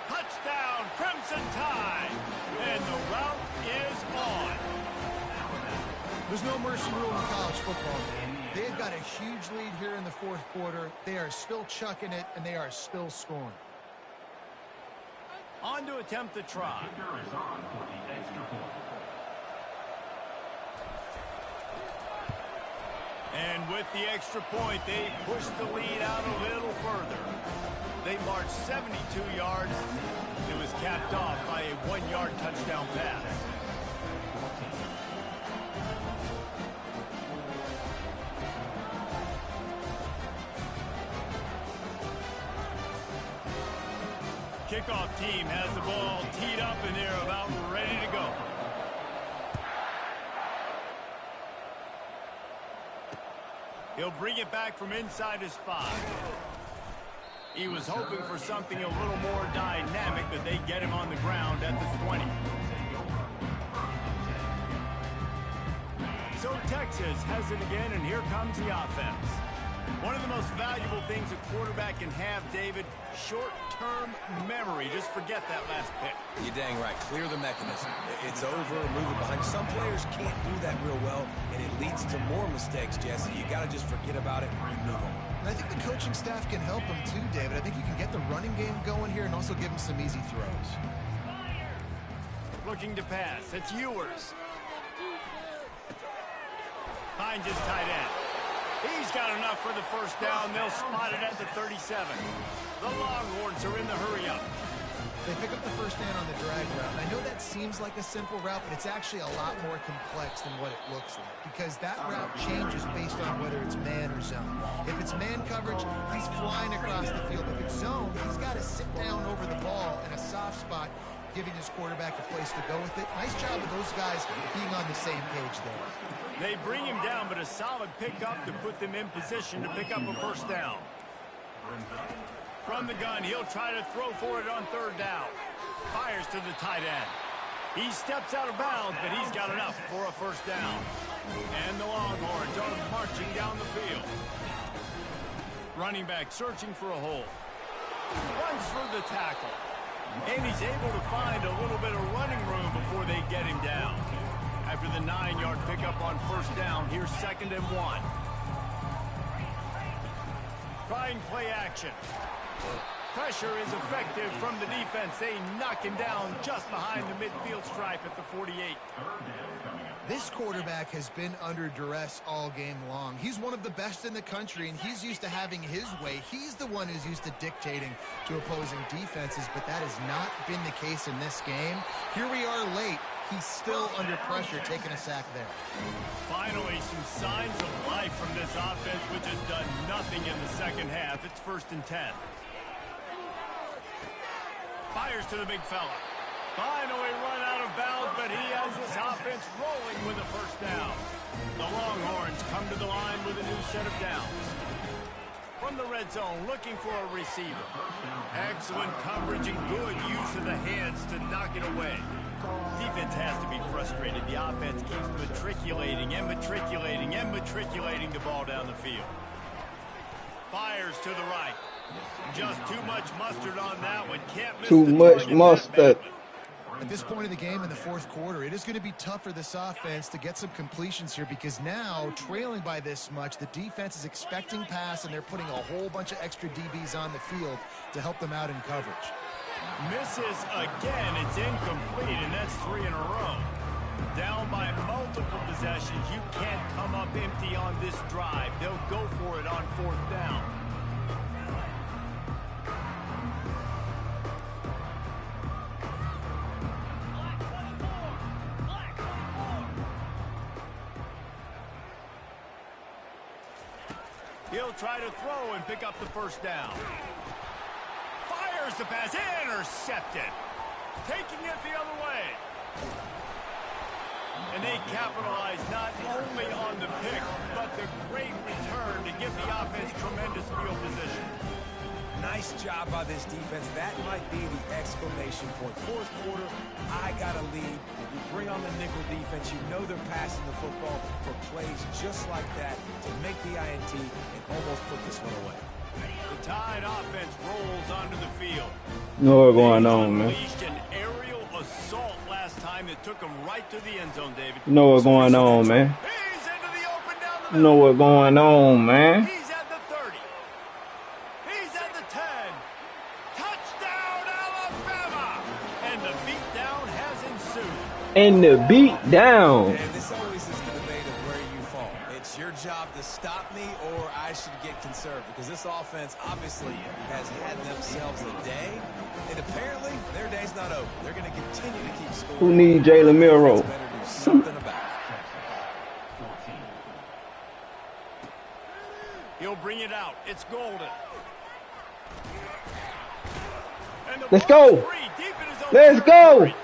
B: Touchdown, Crimson Tide. And the route is on.
C: There's no mercy rule in college football, man. They've got a huge lead here in the fourth quarter. They are still chucking it, and they are still scoring.
B: On to attempt the try. And with the extra point, they push the lead out a little further. They marched 72 yards. It was capped off by a 1-yard touchdown pass. Kickoff team has the ball teed up, and they're about ready to go. He'll bring it back from inside his 5. He was hoping for something a little more dynamic, but they get him on the ground at the 20. So Texas has it again, and here comes the offense. One of the most valuable things a quarterback can have, David, short-term memory. Just forget that last pick.
D: You're dang right. Clear the mechanism. It's over, move it behind. Some players can't do that real well, and it leads to more mistakes, Jesse. You got to just forget about it and move on.
C: And I think the coaching staff can help him too, David. I think you can get the running game going here and also give him some easy throws.
B: Looking to pass. It's Ewers. Finds his tight end. He's got enough for the first down. They'll spot it at the 37. The Longhorns are in the hurry-up.
C: They pick up the first down on the drag route. And I know that seems like a simple route, but it's actually a lot more complex than what it looks like because that route changes based on whether it's man or zone. If it's man coverage, he's flying across the field. If it's zone, he's got to sit down over the ball in a soft spot, giving his quarterback a place to go with it. Nice job of those guys being on the same page there.
B: They bring him down, but a solid pickup to put them in position to pick up a first down. From the gun, he'll try to throw for it on third down. Fires to the tight end. He steps out of bounds, but he's got enough for a first down. And the Longhorns are marching down the field. Running back searching for a hole. Runs through the tackle. And he's able to find a little bit of running room before they get him down. After the 9-yard pickup on first down, here's 2nd and 1. Trying play action. Pressure is effective from the defense. They knock him down just behind the midfield stripe at the 48.
C: This quarterback has been under duress all game long. He's one of the best in the country, and he's used to having his way. He's the one who's used to dictating to opposing defenses, but that has not been the case in this game. Here we are late. He's still under pressure, taking a sack there.
B: Finally, some signs of life from this offense, which has done nothing in the second half. It's 1st and 10. Fires to the big fella. Finally run out of bounds, but he has his offense rolling with a first down. The Longhorns come to the line with a new set of downs. From the red zone, looking for a receiver. Excellent coverage and good use of the hands to knock it away. Defense has to be frustrated. The offense keeps matriculating and matriculating and matriculating the ball down the field. Fires to the right. Just too much mustard on that one. Can't miss
A: too much mustard.
C: At this point in the game in the fourth quarter, it is going to be tough for this offense to get some completions here because now, trailing by this much, the defense is expecting pass and they're putting a whole bunch of extra DBs on the field to help them out in coverage.
B: Misses again. It's incomplete, and that's 3 in a row. Down by multiple possessions. You can't come up empty on this drive. They'll go for it on fourth down. He'll try to throw and pick up the first down. Fires the pass. Intercepted. Taking it the other way. And they capitalize not only on the pick, but the great return to give the offense tremendous field position.
D: Nice job by this defense. That might be the exclamation point. Fourth quarter, I got a lead. You bring on the nickel defense. You know they're passing the football for plays just like that to make the INT and almost put this one away.
B: The Tide offense rolls onto the field.
A: Know what's going on, man.
B: Unleashed an aerial assault last time that took him right to the end zone, David.
A: You know what's going on, man.
B: He's into the open down the
A: You know what's going on, man.
B: He's at the 30. He's at the 10. Touchdown, Alabama! And the beatdown has ensued.
A: And the beat down.
D: And this always is the debate of where you fall. It's your job to stop me or I should get conserved because this offense obviously has had themselves a day. And apparently their day's not over. They're going to continue to keep scoring.
A: Who need Jalen Milroe?
D: Better do something about it.
B: He'll bring it out. It's golden. And the
A: Let's
B: ball's
A: go.
B: free, deep in his own
A: Let's
B: territory.
A: go.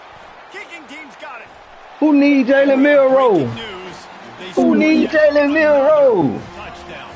B: Kicking team's got it.
A: Who need Jalen Milroe?
B: Breaking news. They
A: Who
B: scored
A: need
B: yet
A: Jalen Milroe?
B: touchdown.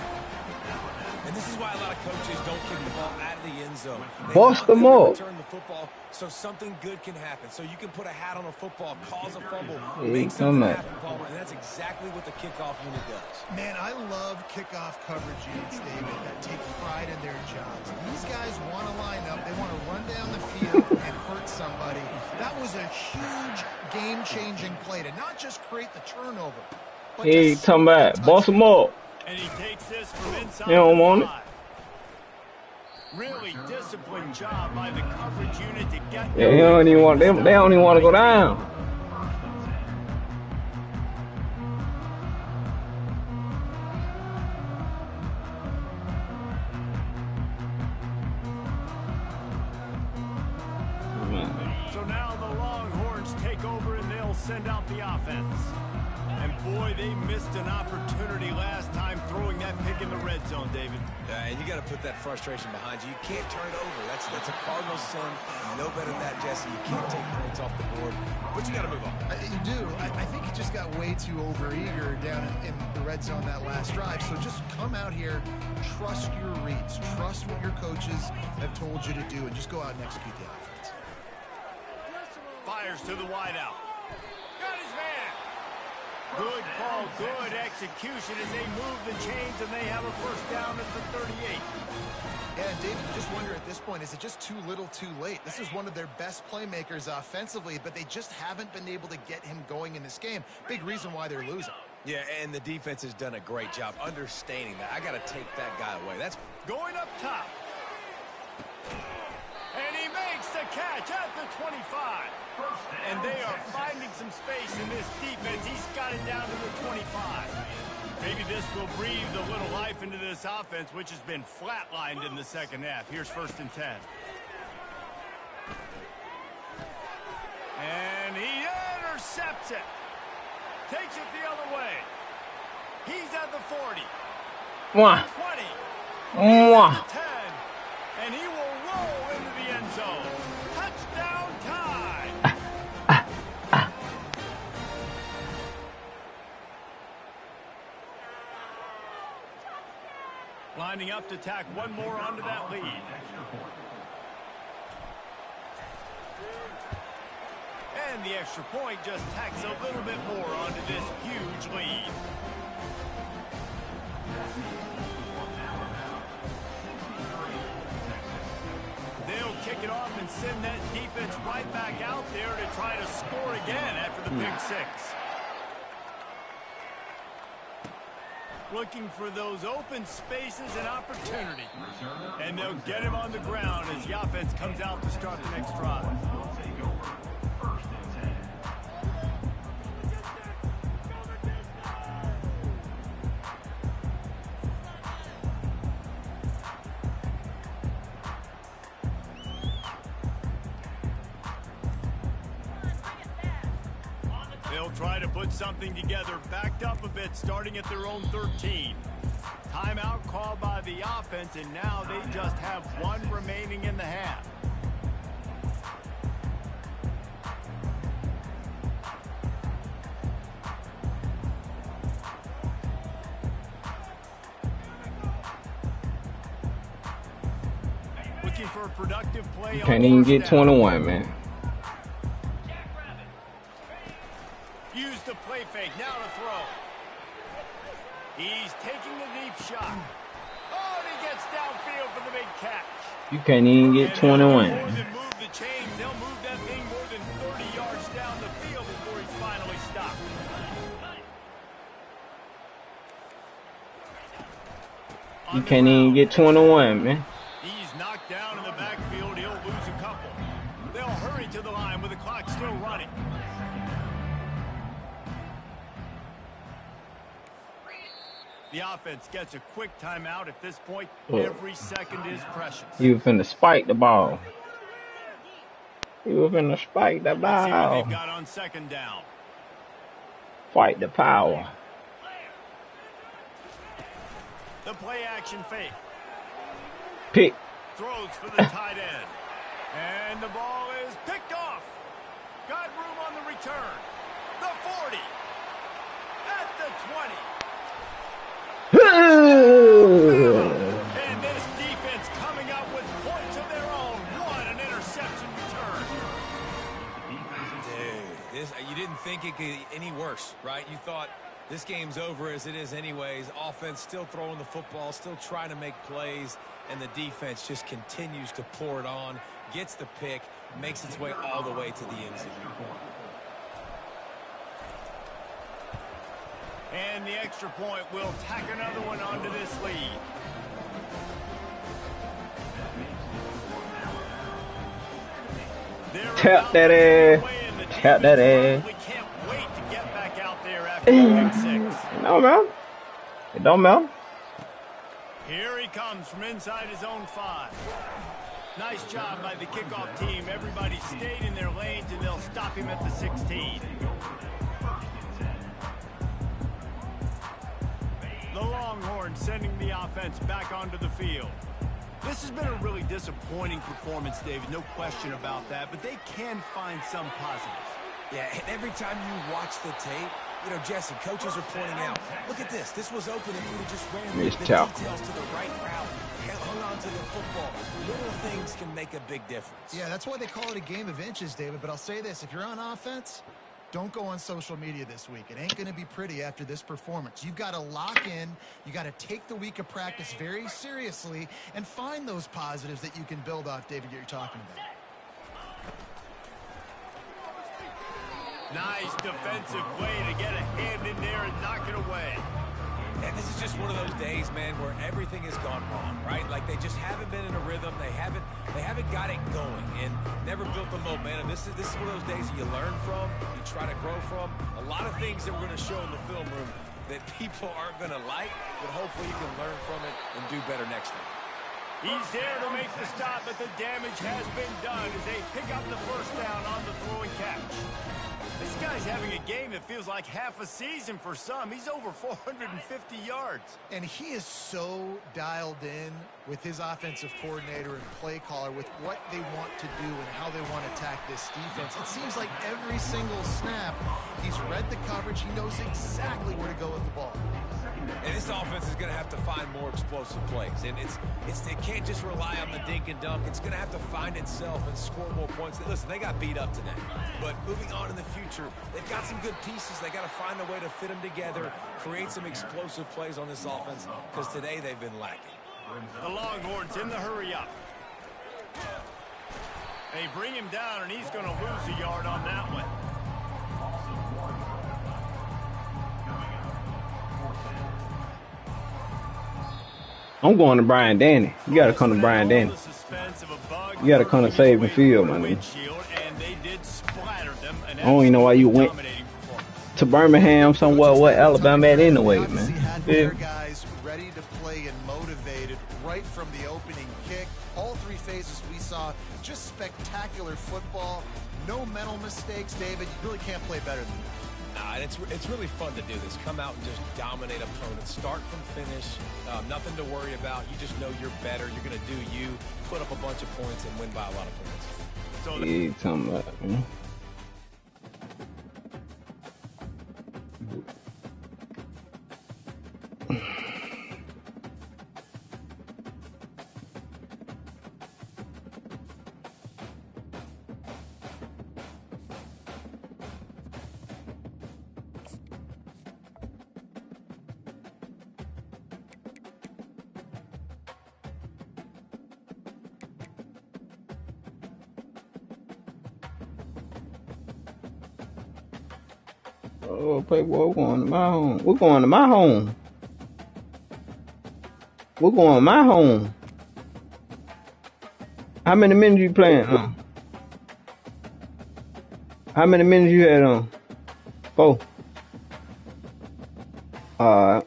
D: And this is why a lot of coaches don't kick the ball out of the end zone. They
A: Bust
D: want
A: them
D: to
A: up.
D: return the football so something good can happen. So you can put a hat on a football, cause a fumble,
A: Hey,
D: make
A: come
D: something
A: on.
D: happen, Palmer. And that's exactly what the kickoff unit does.
C: Man, I love kickoff coverage units, David, that take pride in their jobs. These guys want to line up. They want to run down the field and hurt somebody. That was a huge game-changing play to not just create the turnover, but
A: Hey,
C: to
A: come back. Boss him up.
B: And he takes this from inside
A: You don't
B: the
A: want it?
B: 5. Really disciplined job by the coverage unit to get
A: Yeah, they don't even want them. They don't even want to go down.
B: So now the Longhorns take over and they'll send out the offense. And boy, they missed an opportunity last time throwing that pick in the red zone, David.
D: And you got to put that frustration behind you. You can't turn it over. That's a Cardinal sin. You know better than that, Jesse. You can't take points off the board. But you got to move on.
C: You do. I think he just got way too overeager down in the red zone that last drive. So just come out here, trust your reads, trust what your coaches have told you to do, and just go out and execute the offense.
B: Fires to the wideout. Got his man. Good call, good execution as they move the chains and they have a first down at the 38.
C: Yeah, and David, you just wonder at this point, is it just too little too late? This is one of their best playmakers offensively, but they just haven't been able to get him going in this game. Big reason why they're losing.
D: Yeah, and the defense has done a great job understanding that. I got to take that guy away. That's
B: Going up top. And he makes the catch at the 25. And they are finding some space in this defense. He's got it down to the 25. Maybe this will breathe a little life into this offense, which has been flatlined in the second half. Here's 1st and 10. And he intercepts it. Takes it the other way. He's at the 40.
A: Mwah.
B: 20.
A: Mwah.
B: 10. And he will roll into the end zone. Touchdown. Lining up to tack one more onto that lead. And the extra point just tacks a little bit more onto this huge lead. They'll kick it off and send that defense right back out there to try to score again after the pick six. Looking for those open spaces and opportunity. And they'll get him on the ground as the offense comes out to start the next drive. They'll try to put something together, backed up a bit, starting at their own 13. Timeout called by the offense, and now they just have one remaining in the half. Looking for a productive play.
A: You can't even get 21, man.
B: Use the play fake, now to throw. He's taking the deep shot. Oh, and he gets downfield for the big catch.
A: You can't even get 21.
B: More than move the chains, they'll move that thing more than 30 yards down the field before he's finally stopped.
A: You can't even get 21, man.
B: He's knocked down in the backfield. He'll lose a couple. They'll hurry to the line with the clock still running. The offense gets a quick timeout at this point. Every second is precious.
A: You finna spike the ball. You finna spike the
B: Let's see what
A: ball.
B: they've got on second down.
A: Fight the power.
B: The play action fake.
A: Pick.
B: Throws for the tight end. And the ball is picked off. Got room on the return. The 40. At the 20. And this defense coming up with points of their own. What an interception return.
D: Dude, you didn't think it could get any worse, right? You thought this game's over as it is anyways. Offense still throwing the football, still trying to make plays, and the defense just continues to pour it on, gets the pick, makes its way all the way to the end zone.
B: And the extra point will tack another one onto this lead.
A: Tap that ass. Tap that ass.
B: We can't wait to get back out there after the pick six.
A: No, man. It don't matter.
B: Here he comes from inside his own 5. Nice job by the kickoff team. Everybody stayed in their lanes, and they'll stop him at the 16. The Longhorns sending the offense back onto the field. This has been a really disappointing performance, David, no question about that, but they can find some positives.
D: Yeah, and every time you watch the tape, you know, Jesse, coaches are pointing out, look at this. This was open if we just ran the details to the right route, hung on to the football. Little things can make a big difference.
C: Yeah, that's why they call it a game of inches, David, but I'll say this. If you're on offense, don't go on social media this week. It ain't going to be pretty after this performance. You've got to lock in. You got to take the week of practice very seriously and find those positives that you can build off, David, you're talking about.
B: Nice defensive play to get a hand in there and knock it away.
D: And this is just one of those days, man, where everything has gone wrong, right? Like they just haven't been in a rhythm. They haven't got it going and never built the momentum. This is one of those days that you learn from, you try to grow from. A lot of things that we're going to show in the film room that people aren't going to like, but hopefully you can learn from it and do better next time.
B: He's there to make the stop, but the damage has been done as they pick up the first down on the throw and catch. This guy's having a game that feels like half a season for some. He's over 450 yards.
C: And he is so dialed in with his offensive coordinator and play caller with what they want to do and how they want to attack this defense. It seems like every single snap, he's read the coverage. He knows exactly where to go with the ball.
D: And this offense is going to have to find more explosive plays. And it can't just rely on the dink and dunk. It's going to have to find itself and score more points. Listen, they got beat up today. But moving on in the future, they've got some good pieces. They got to find a way to fit them together, create some explosive plays on this offense, because today they've been lacking.
B: The Longhorns in the hurry up. They bring him down, and he's going to lose a yard on that one.
A: I'm going to Brian Danny. You got to come to Brian Danny. You got to come to save the field, my nigga. I don't even know why you went to Birmingham, somewhere what Alabama at anyway, man.
C: Their guys ready to play and motivated right from the opening kick. All three phases we saw, just spectacular football. No mental mistakes, David. You really can't play better than that.
D: And it's really fun to do this. Come out and just dominate opponents. Start from finish. Nothing to worry about. You just know you're better. You're going to do you. Put up a bunch of points and win by a lot of points.
A: So yeah, you talking about, man. Oh, Playboy, we're going to my home. We're going to my home. We're going to my home. How many minutes you playing? How many minutes you had on? 4. Alright.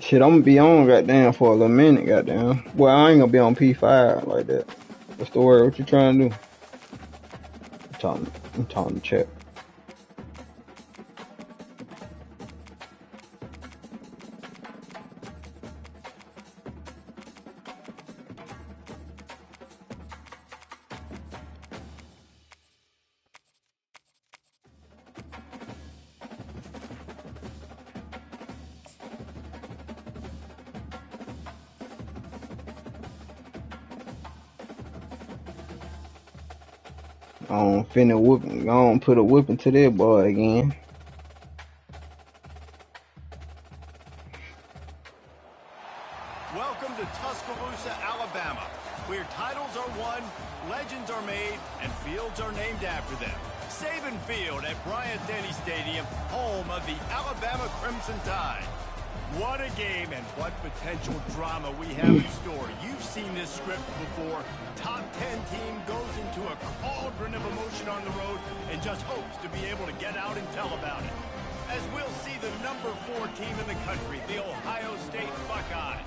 A: Shit, I'm gonna be on goddamn for a little minute, goddamn. Well, I ain't gonna be on P5 like that. What's the word? What you trying to do? I'm talking to chat. I don't finna whooping. I don't put a whipping to that boy again.
B: Welcome to Tuscaloosa, Alabama, where titles are won, legends are made, and fields are named after them. Saban Field at Bryant-Denny Stadium, home of the Alabama Crimson Tide. What a game and what potential drama we have in store. You've seen this script before. Top 10 team goes into a cauldron of emotion on the road and just hopes to be able to get out and tell about it. As we'll see the number 4 team in the country, the Ohio State Buckeyes,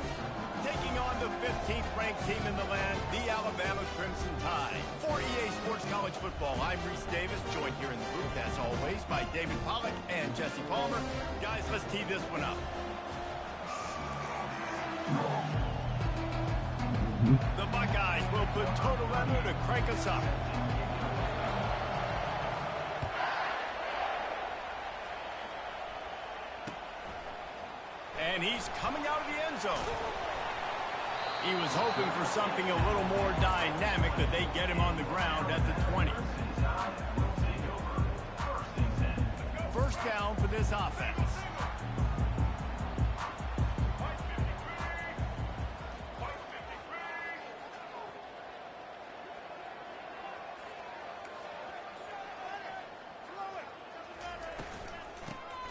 B: taking on the 15th ranked team in the land, the Alabama Crimson Tide. For EA Sports College Football, I'm Reese Davis, joined here in the booth, as always, by David Pollack and Jesse Palmer. Guys, let's tee this one up. The Buckeyes will put total under to crank us up. And he's coming out of the end zone. He was hoping for something a little more dynamic, that they get him on the ground at the 20. First down for this offense.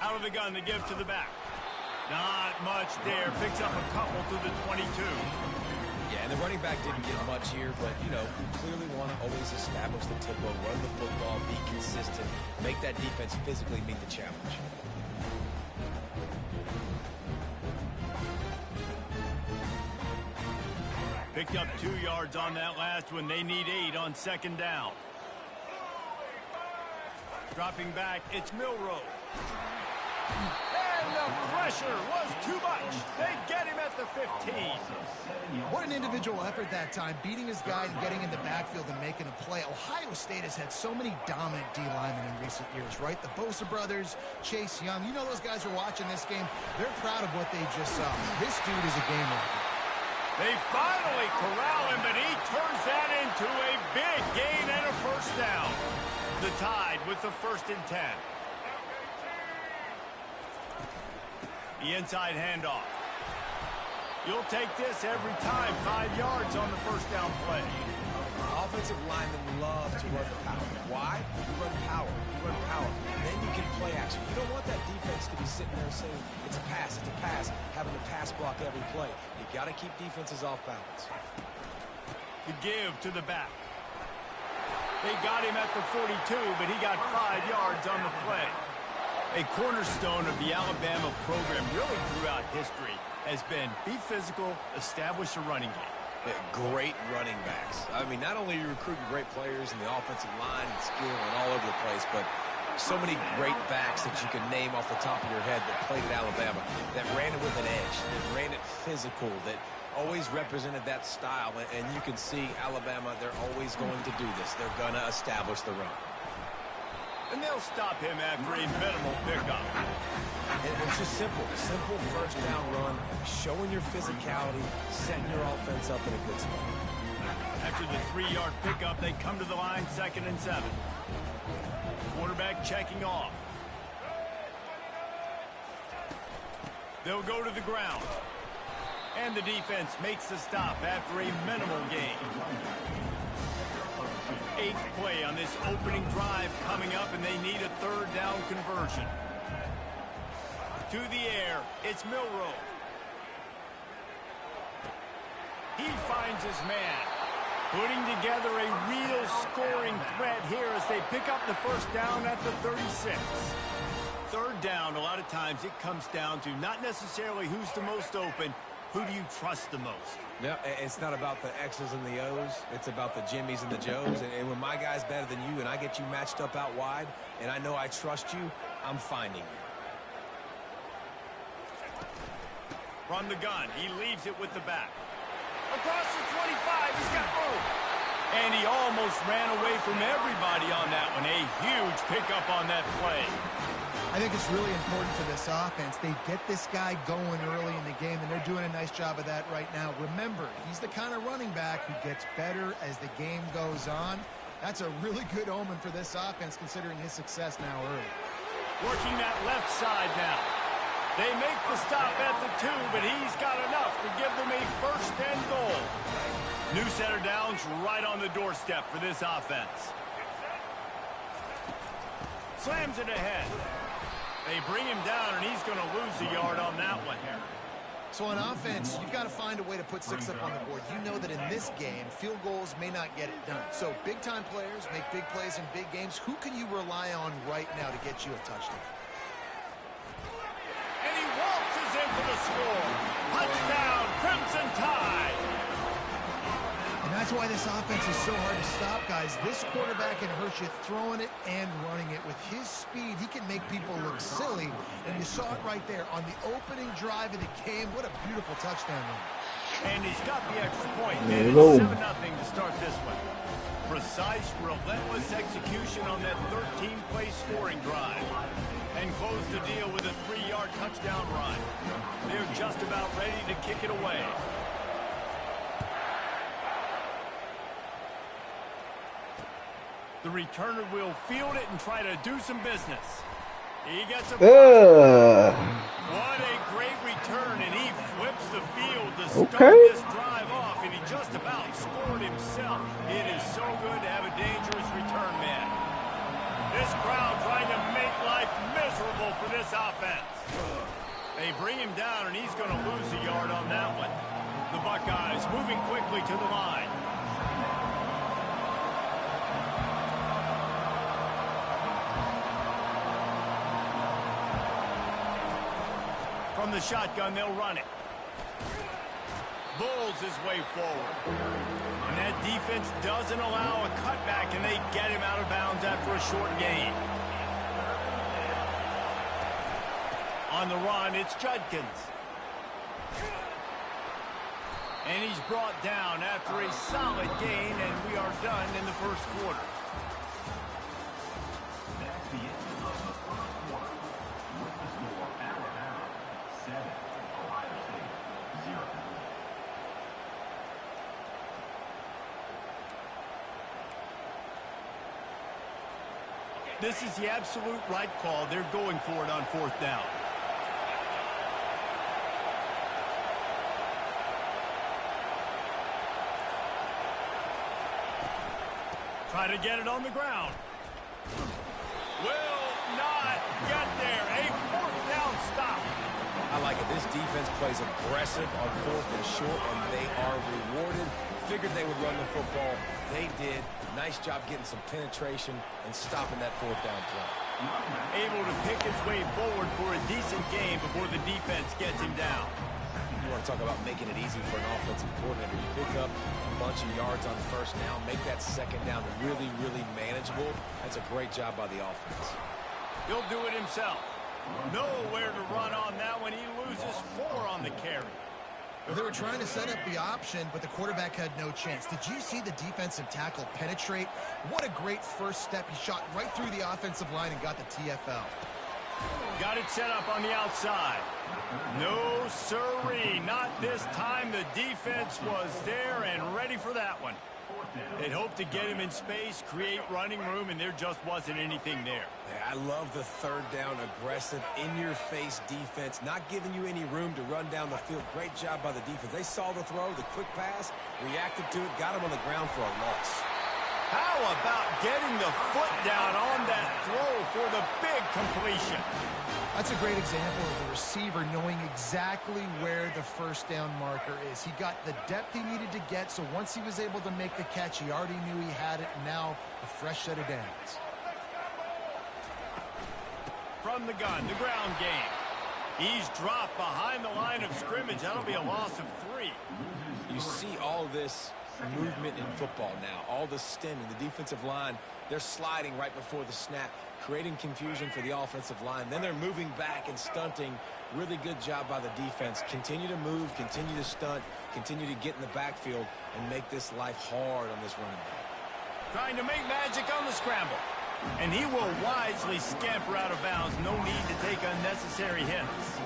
B: Out of the gun to give to the back. Not much there. Picks up a couple to the 22.
D: Yeah, and the running back didn't get much here, but, you know, you clearly want to always establish the tempo, run the football, be consistent, make that defense physically meet the challenge.
B: Picked up 2 yards on that last one. They need 8 on second down. Dropping back, it's Milroe. And the pressure was too much. They get him at the 15.
C: What an individual effort that time, beating his guy and getting in the backfield and making a play. Ohio State has had so many dominant D-linemen in recent years, right? The Bosa brothers, Chase Young. You know those guys are watching this game. They're proud of what they just saw. This dude is a game record.
B: They finally corral him, but he turns that into a big gain and a first down. The Tide with the 1st and 10. The inside handoff. You'll take this every time. 5 yards on the first down play.
D: Offensive linemen love to run the power. Why? You run power. You run power. Then you can play action. You don't want that defense to be sitting there saying, it's a pass, having to pass block every play. You got to keep defenses off balance.
B: The give to the back. They got him at the 42, but he got 5 yards on the play. A cornerstone of the Alabama program really throughout history has been be physical, establish a running game.
D: Yeah, great running backs. I mean, not only are you recruiting great players in the offensive line and skill and all over the place, but so many great backs that you can name off the top of your head that played at Alabama, that ran it with an edge, that ran it physical, that always represented that style. And you can see Alabama, they're always going to do this. They're going to establish the run.
B: And they'll stop him after a minimal pickup.
D: And it's just simple first down run, showing your physicality, setting your offense up in a good spot.
B: After the 3-yard pickup, they come to the line, 2nd and 7. Quarterback checking off. They'll go to the ground. And the defense makes the stop after a minimal gain. 8th play on this opening drive coming up, and they need a 3rd down conversion. To the air, it's Milroe. He finds his man, putting together a real scoring threat here as they pick up the first down at the 36. 3rd down, a lot of times it comes down to not necessarily who's the most open, who do you trust the most?
D: No, it's not about the X's and the O's. It's about the Jimmies and the Joes. And when my guy's better than you and I get you matched up out wide and I know I trust you, I'm finding you.
B: From the gun, he leaves it with the back. Across the 25, he's got room. And he almost ran away from everybody on that one. A huge pickup on that play.
C: I think it's really important for this offense. They get this guy going early in the game, and they're doing a nice job of that right now. Remember, he's the kind of running back who gets better as the game goes on. That's a really good omen for this offense, considering his success now early.
B: Working that left side now. They make the stop at the 2, but he's got enough to give them a 1st and goal. New center downs right on the doorstep for this offense. Slams it ahead. They bring him down, and he's going to lose a yard on that one.
C: So on offense, you've got to find a way to put 6 up on the board. You know that in this game, field goals may not get it done. So big-time players make big plays in big games. Who can you rely on right now to get you a touchdown?
B: And he waltzes in for the score. Touchdown, Crimson Tide.
C: And that's why this offense is so hard to stop, guys. This quarterback can hurt you throwing it and running it. With his speed, he can make people look silly. And you saw it right there on the opening drive of the game. What a beautiful touchdown run.
B: And he's got the extra point.
A: There
B: And
A: you
B: it's
A: go.
B: 7-0 to start this one. Precise, relentless execution on that 13-play scoring drive. And close the deal with a 3-yard touchdown run. They're just about ready to kick it away. The returner will field it and try to do some business. He gets a... What a great return, and he flips the field to start this drive off, and he just about scored himself. It is so good to have a dangerous return man. This crowd trying to make life miserable for this offense. they bring him down, and he's going to lose a yard on that one. The Buckeyes moving quickly to the line. From the shotgun, they'll run it. Bulls his way forward. And that defense doesn't allow a cutback, and they get him out of bounds after a short gain. On the run, it's Judkins. And he's brought down after a solid gain, and we are done in the first quarter.
E: That's the end of the first quarter. With the score, Alabama 7, Ohio State 0.
B: This is the absolute right call. They're going for it on fourth down. Try to get it on the ground. Will not get there. A fourth down stop.
D: I like it. This defense plays aggressive on fourth and short, and they are rewarded. Figured they would run the football. They did. Nice job getting some penetration and stopping that fourth down play.
B: Able to pick his way forward for a decent game before the defense gets him down.
D: You want to talk about making it easy for an offensive coordinator. You pick up a bunch of yards on first down, make that second down really, really manageable. That's a great job by the offense.
B: He'll do it himself. Nowhere to run on that one. He loses 4 on the carry.
C: They were trying to set up the option, but the quarterback had no chance. Did you see the defensive tackle penetrate? What a great first step. He shot right through the offensive line and got the TFL.
B: Got it set up on the outside. No siree, not this time. The defense was there and ready for that one. They'd hoped to get him in space, create running room, and there just wasn't anything there.
D: I love the third down, aggressive, in-your-face defense, not giving you any room to run down the field. Great job by the defense. They saw the throw, the quick pass, reacted to it, got him on the ground for a loss.
B: How about getting the foot down on that throw for the big completion?
C: That's a great example of the receiver knowing exactly where the first down marker is. He got the depth he needed to get, so once he was able to make the catch, he already knew he had it. Now a fresh set of downs.
B: From the gun, the ground game. He's dropped behind the line of scrimmage. That'll be a loss of 3.
D: You see all this movement in football now, all the stemming, the defensive line, they're sliding right before the snap, creating confusion for the offensive line. Then they're moving back and stunting. Really good job by the defense. Continue to move, continue to stunt, continue to get in the backfield and make this life hard on this running back.
B: Trying to make magic on the scramble. And he will wisely scamper out of bounds. No need to take unnecessary hits.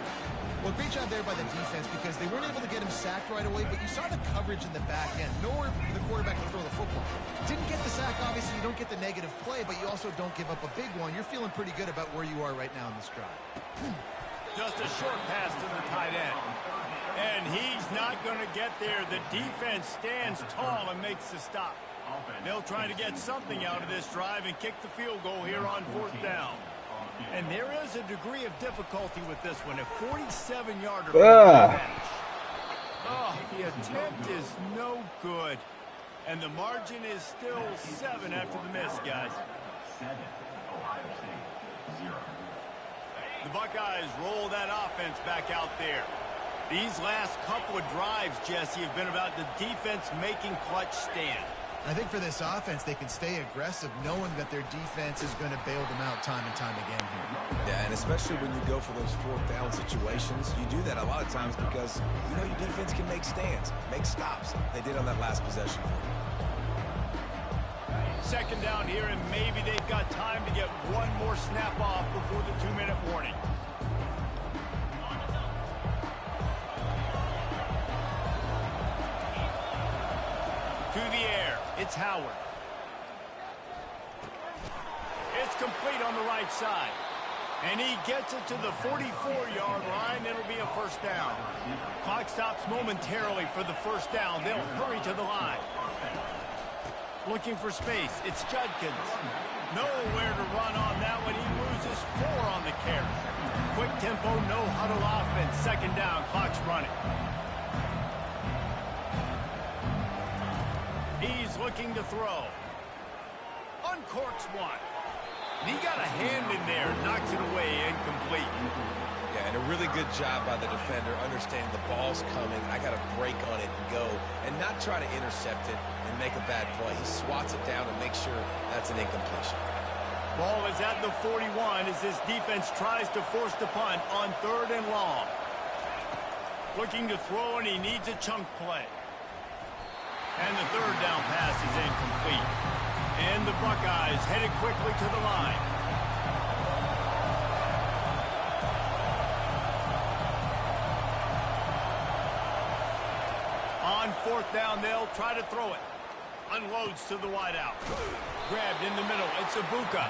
C: Well, great job there by the defense because they weren't able to get him sacked right away, but you saw the coverage in the back end. Nowhere for the quarterback to throw the football. Didn't get the sack, obviously. You don't get the negative play, but you also don't give up a big one. You're feeling pretty good about where you are right now in this drive.
B: Just a short pass to the tight end. And he's not going to get there. The defense stands tall and makes the stop. They'll try to get something out of this drive and kick the field goal here on fourth down. And there is a degree of difficulty with this one. A 47-yarder from the bench. Oh, the attempt is no good. And the margin is still 7 after the miss, guys.
E: 7, Ohio State 0.
B: The Buckeyes roll that offense back out there. These last couple of drives, Jesse, have been about the defense making clutch stand.
C: I think for this offense, they can stay aggressive knowing that their defense is going to bail them out time and time again here.
D: Yeah, and especially when you go for those fourth down situations, you do that a lot of times because you know your defense can make stands, make stops. They did on that last possession for you.
B: Second down here, and maybe they've got time to get one more snap off before the 2-minute warning. To the air, it's Howard. It's complete on the right side. And he gets it to the 44-yard line. It'll be a first down. Clock stops momentarily for the first down. They'll hurry to the line. Looking for space. It's Judkins. Nowhere to run on that one. He loses 4 on the carry. Quick up-tempo, no-huddle offense. Second down, clock's running. He's looking to throw. Uncorks one. He got a hand in there, knocks it away, incomplete.
D: Yeah, and a really good job by the defender, understanding the ball's coming. I got to break on it and go, and not try to intercept it and make a bad play. He swats it down and makes sure that's an incompletion.
B: Ball is at the 41 as this defense tries to force the punt on 3rd and long. Looking to throw, and he needs a chunk play. And the 3rd down pass is incomplete. And the Buckeyes headed quickly to the line. On 4th down, they'll try to throw it. Unloads to the wideout. Grabbed in the middle. It's Ibuka.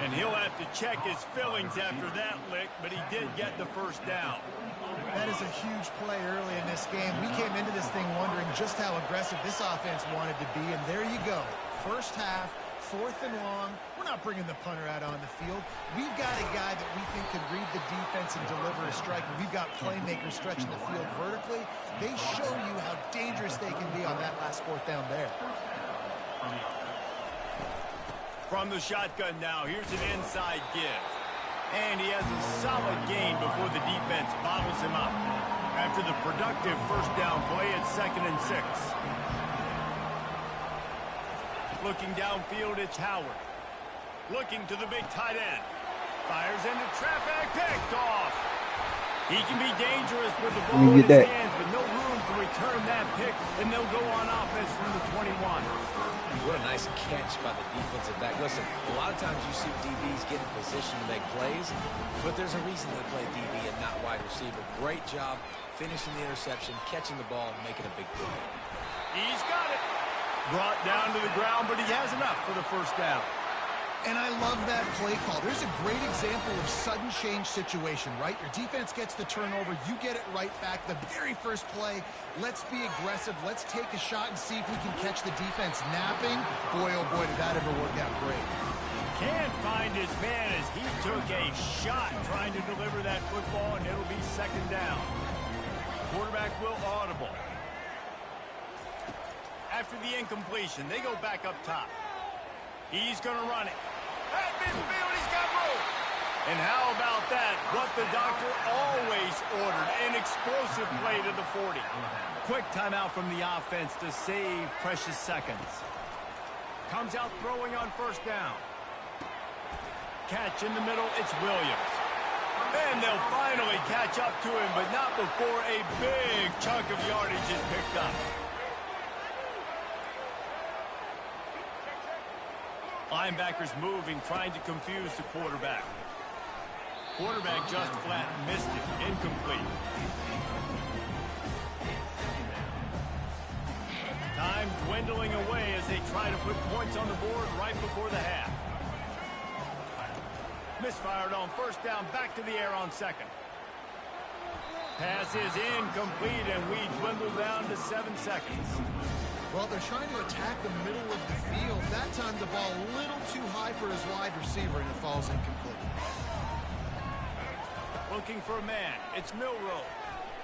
B: And he'll have to check his fillings after that lick, but he did get the first down.
C: That is a huge play early in this game. We came into this thing wondering just how aggressive this offense wanted to be, and there you go. First half, 4th and long. We're not bringing the punter out on the field. We've got a guy that we think can read the defense and deliver a strike. We've got playmakers stretching the field vertically. They show you how dangerous they can be on that last 4th down there.
B: From the shotgun now, here's an inside give. And he has a solid gain before the defense bottles him up. After the productive first down play, it's 2nd and 6. Looking downfield, it's Howard. Looking to the big tight end. Fires into traffic, picked off. He can be dangerous with the ball in his hands, but no room to return that pick, and they'll go on offense from the 21.
D: What a nice catch by the defensive back. Listen, a lot of times you see DBs get in position to make plays, but there's a reason they play DB and not wide receiver. Great job finishing the interception, catching the ball, and making a big play.
B: He's got it. Brought down to the ground, but he has enough for the first down.
C: And I love that play call. There's a great example of sudden change situation, right? Your defense gets the turnover. You get it right back. The very first play, let's be aggressive. Let's take a shot and see if we can catch the defense napping. Boy, oh boy, did that ever work out great.
B: Can't find his man as he took a shot trying to deliver that football, and it'll be 2nd down. Quarterback will audible. After the incompletion, they go back up top. He's going to run it. At midfield, he's got room. And how about that? What the doctor always ordered, an explosive play to the 40. Quick timeout from the offense to save precious seconds. Comes out throwing on 1st down. Catch in the middle, it's Williams. And they'll finally catch up to him, but not before a big chunk of yardage is picked up. Linebackers moving, trying to confuse the quarterback. Quarterback just flat missed it. Incomplete. Time dwindling away as they try to put points on the board right before the half. Misfired on 1st down, back to the air on 2nd. Pass is incomplete, and we dwindle down to 7 seconds.
C: Well, they're trying to attack the middle of the field. That time the ball a little too high for his wide receiver, and it falls incomplete.
B: Looking for a man. It's Milroe.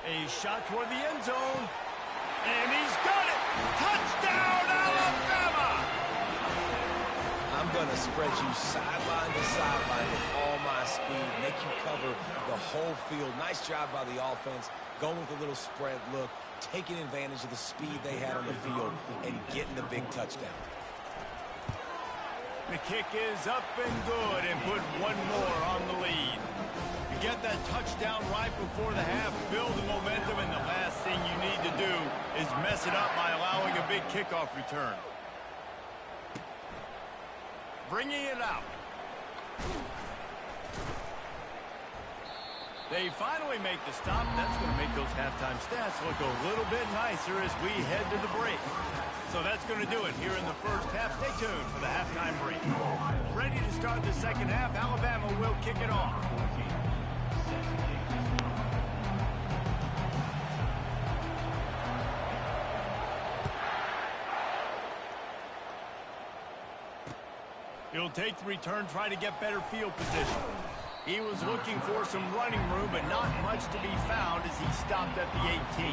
B: A shot toward the end zone. And he's got it! Touchdown, Alabama!
D: I'm going to spread you sideline to sideline with all my speed, make you cover the whole field. Nice job by the offense, going with a little spread look, taking advantage of the speed they had on the field and getting the big touchdown.
B: The kick is up and good, and put one more on the lead. You get that touchdown right before the half, build the momentum, and the last thing you need to do is mess it up by allowing a big kickoff return. Bringing it out. They finally make the stop. That's going to make those halftime stats look a little bit nicer as we head to the break. So that's going to do it here in the first half. Stay tuned for the halftime break. Ready to start the second half. Alabama will kick it off. He'll take the return, try to get better field position. He was looking for some running room, but not much to be found as he stopped at the 18.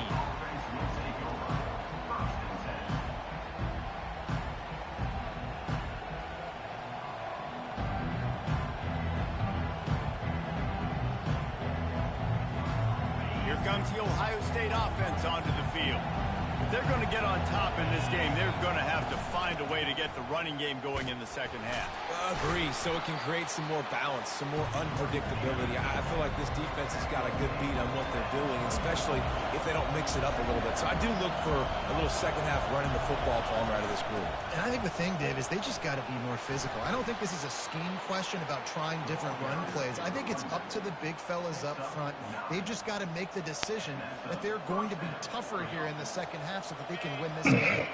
B: Here comes the Ohio State offense onto the field. If they're going to get on top in this game, they're going to have to find a way to get the running game going in the second half.
D: Agree, so it can create some more balance, some more unpredictability. I feel like this defense has got a good beat on what they're doing, especially if they don't mix it up a little bit. So I do look for a little second half running the football Palmer out of this group.
C: And I think the thing, Dave, is they just got to be more physical. I don't think this is a scheme question about trying different run plays. I think it's up to the big fellas up front. They've just got to make the decision that they're going to be tougher here in the second half so that they can win this game.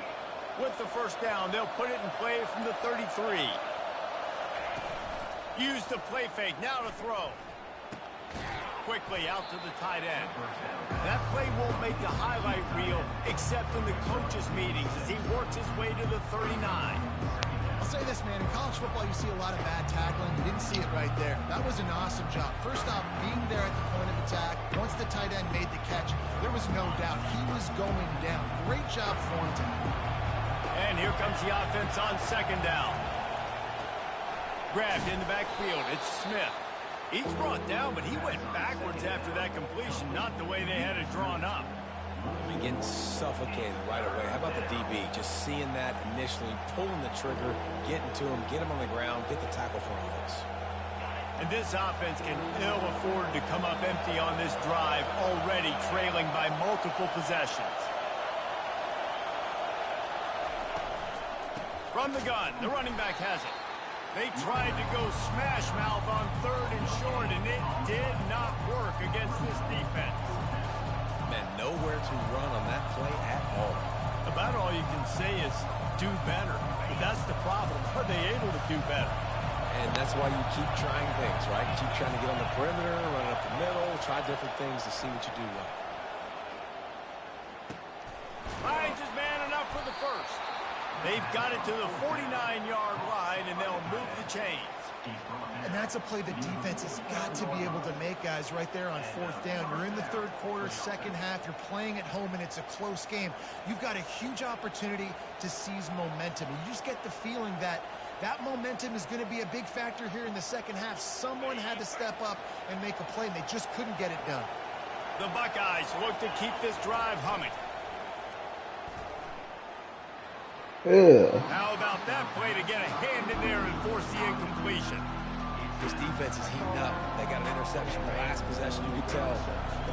B: With the first down, they'll put it in play from the 33. Use the play fake, now to throw. Quickly out to the tight end. That play won't make the highlight reel except in the coaches' meetings as he works his way to the 39.
C: I'll say this, man, in college football you see a lot of bad tackling. You didn't see it right there. That was an awesome job. First off, being there at the point of attack. Once the tight end made the catch, there was no doubt he was going down. Great job for him tonight.
B: And here comes the offense on second down. Grabbed in the backfield. It's Smith. He's brought down, but he went backwards after that completion, not the way they had it drawn up.
D: I mean, getting suffocated right away. How about the DB? Just seeing that initially, pulling the trigger, getting to him, get him on the ground, get the tackle for him.
B: And this offense can ill afford to come up empty on this drive, already trailing by multiple possessions. From the gun, the running back has it. They tried to go smash mouth on third and short, and it did not work against this defense.
D: Man, nowhere to run on that play at all.
B: About all you can say is do better. But that's the problem. Are they able to do better?
D: And that's why you keep trying things, right? Keep trying to get on the perimeter, run up the middle, try different things to see what you do well.
B: Finds his man enough for the first. They've got it to the 49-yard line, and they'll move the chains.
C: And that's a play the defense has got to be able to make, guys, right there on fourth down. You're in the third quarter, second half. You're playing at home, and it's a close game. You've got a huge opportunity to seize momentum. And you just get the feeling that that momentum is going to be a big factor here in the second half. Someone had to step up and make a play, and they just couldn't get it done.
B: The Buckeyes look to keep this drive humming. How about that play to get a hand in there and force the incompletion?
D: This defense is heating up. They got an interception the last possession. You could tell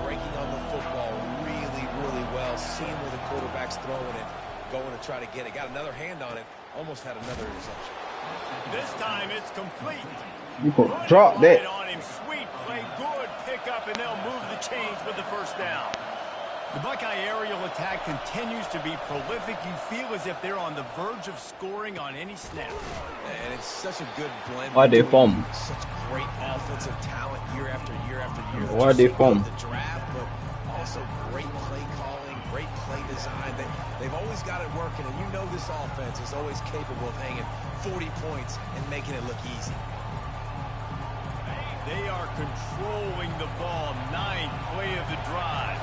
D: breaking on the football really, really well, seeing where the quarterback's throwing it, going to try to get it. Got another hand on it, almost had another interception.
B: This time it's complete.
A: You can drop that.
B: On him. Sweet play, good pickup, and they'll move the chains with the first down. The Buckeye aerial attack continues to be prolific. You feel as if they're on the verge of scoring on any snap.
D: And it's such a good blend.
A: Why they form?
D: Such great offensive talent year after year after year.
A: Why they form?
D: The draft, but also great play calling, great play design. They've always got it working, and you know this offense is always capable of hanging 40 points and making it look easy.
B: They are controlling the ball. Ninth play of the drive.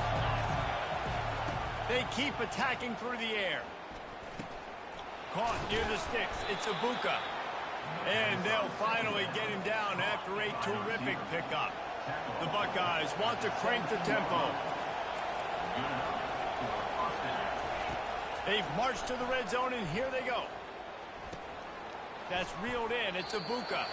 B: They keep attacking through the air. Caught near the sticks. It's Ibuka. And they'll finally get him down after a terrific pickup. The Buckeyes want to crank the tempo. They've marched to the red zone, and here they go. That's reeled in. It's Ibuka.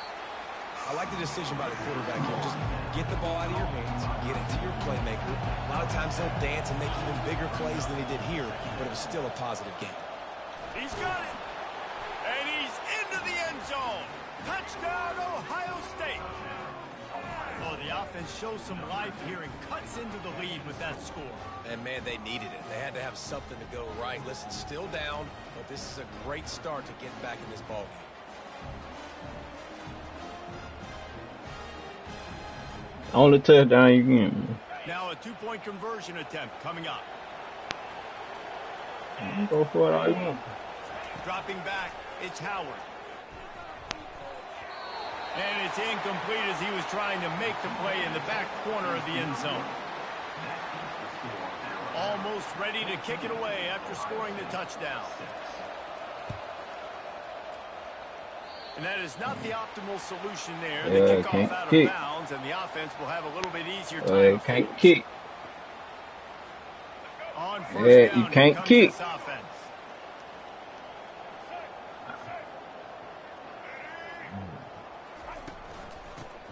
D: I like the decision by the quarterback here. Just get the ball out of your hands, get it to your playmaker. A lot of times he'll dance and make even bigger plays than he did here, but it was still a positive game.
B: He's got it. And he's into the end zone. Touchdown, Ohio State. Oh, the offense shows some life here and cuts into the lead with that score.
D: And, man, they needed it. They had to have something to go right. Listen, still down, but this is a great start to getting back in this ballgame.
A: Only touchdown you can.
B: Now a two-point conversion attempt coming up.
A: Go for it all you want.
B: Dropping back, it's Howard. And it's incomplete as he was trying to make the play in the back corner of the end zone. Almost ready to kick it away after scoring the touchdown. And that is not the optimal solution there. The kickoff out of bounds, and the offense will have a little bit easier time.
A: Can't kick.
B: On first down,
A: you can't kick.
B: This offense.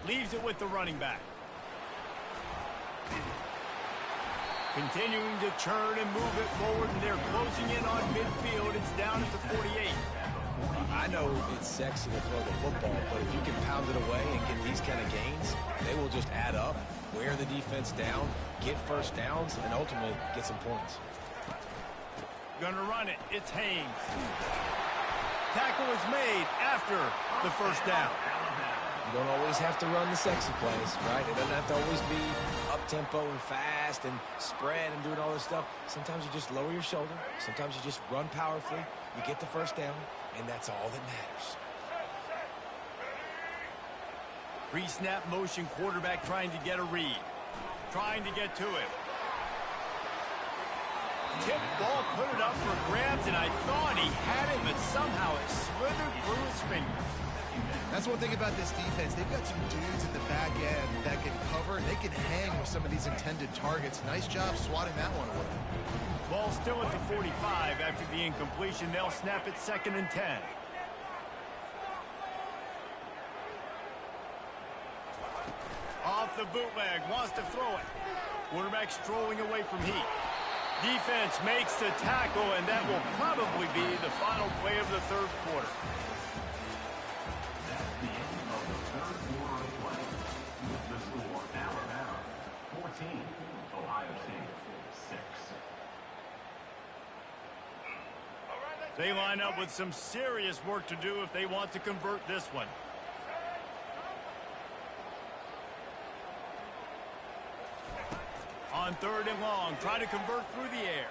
B: Leaves it with the running back. Continuing to churn and move it forward, and they're closing in on midfield. It's down at the 48.
D: I know it's sexy to throw the football, but if you can pound it away and get these kind of gains, they will just add up, wear the defense down, get first downs, and ultimately get some points.
B: Gonna run it. It's Haynes. Tackle is made after the first down.
D: You don't always have to run the sexy plays, right? It doesn't have to always be up-tempo and fast and spread and doing all this stuff. Sometimes you just lower your shoulder. Sometimes you just run powerfully. You get the first down, and that's all that matters.
B: Pre-snap motion, quarterback trying to get a read. Trying to get to it. Tip ball, put it up for grabs, and I thought he had it, but somehow it slithered through his fingers.
C: That's one thing about this defense. They've got some dudes in the back end that can cover, and they can hang with some of these intended targets. Nice job swatting that one away.
B: Ball still at the 45 after the incompletion. They'll snap it 2nd and 10. Off the bootleg, wants to throw it. Quarterback strolling away from heat. Defense makes the tackle, and that will probably be the final play of the third quarter.
E: That's the end of the third quarter of play. With the score, Alabama 14, Ohio State 6.
B: They line up with some serious work to do if they want to convert this one. On 3rd and long, try to convert through the air.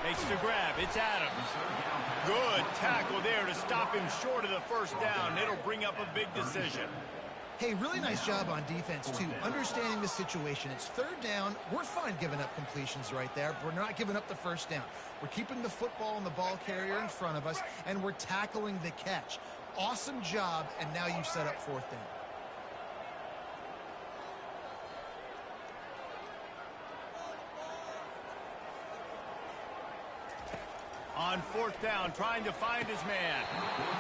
B: Makes the grab. It's Adams. Good tackle there to stop him short of the first down. It'll bring up a big decision.
C: Hey, really nice job on defense, too. Understanding the situation. It's 3rd down. We're fine giving up completions right there. We're not giving up the first down. We're keeping the football and the ball carrier in front of us, and we're tackling the catch. Awesome job, and now you've set up 4th down.
B: On 4th down, trying to find his man.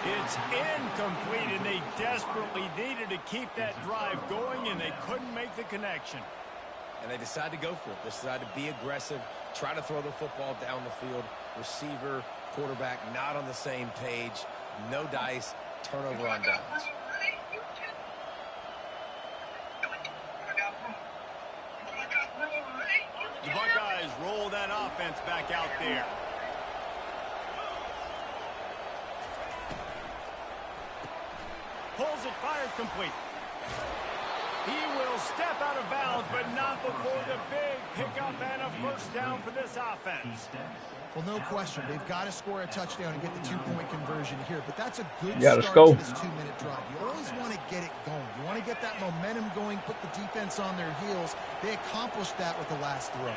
B: It's incomplete, and they desperately needed to keep that drive going, and they couldn't make the connection.
D: And they decide to go for it. They decide to be aggressive, try to throw the football down the field. Receiver, quarterback, not on the same page. No dice, turnover on downs.
B: The Buckeyes roll that offense back out there. Pulls it, fired, complete. He will step out of bounds, but not before the big pickup and a first down for this offense.
C: Well, no question. They've got to score a touchdown and get the 2-point conversion here, but that's a good
A: start
C: to this 2-minute drive. You always want to get it going. You want to get that momentum going, put the defense on their heels. They accomplished that with the last throw.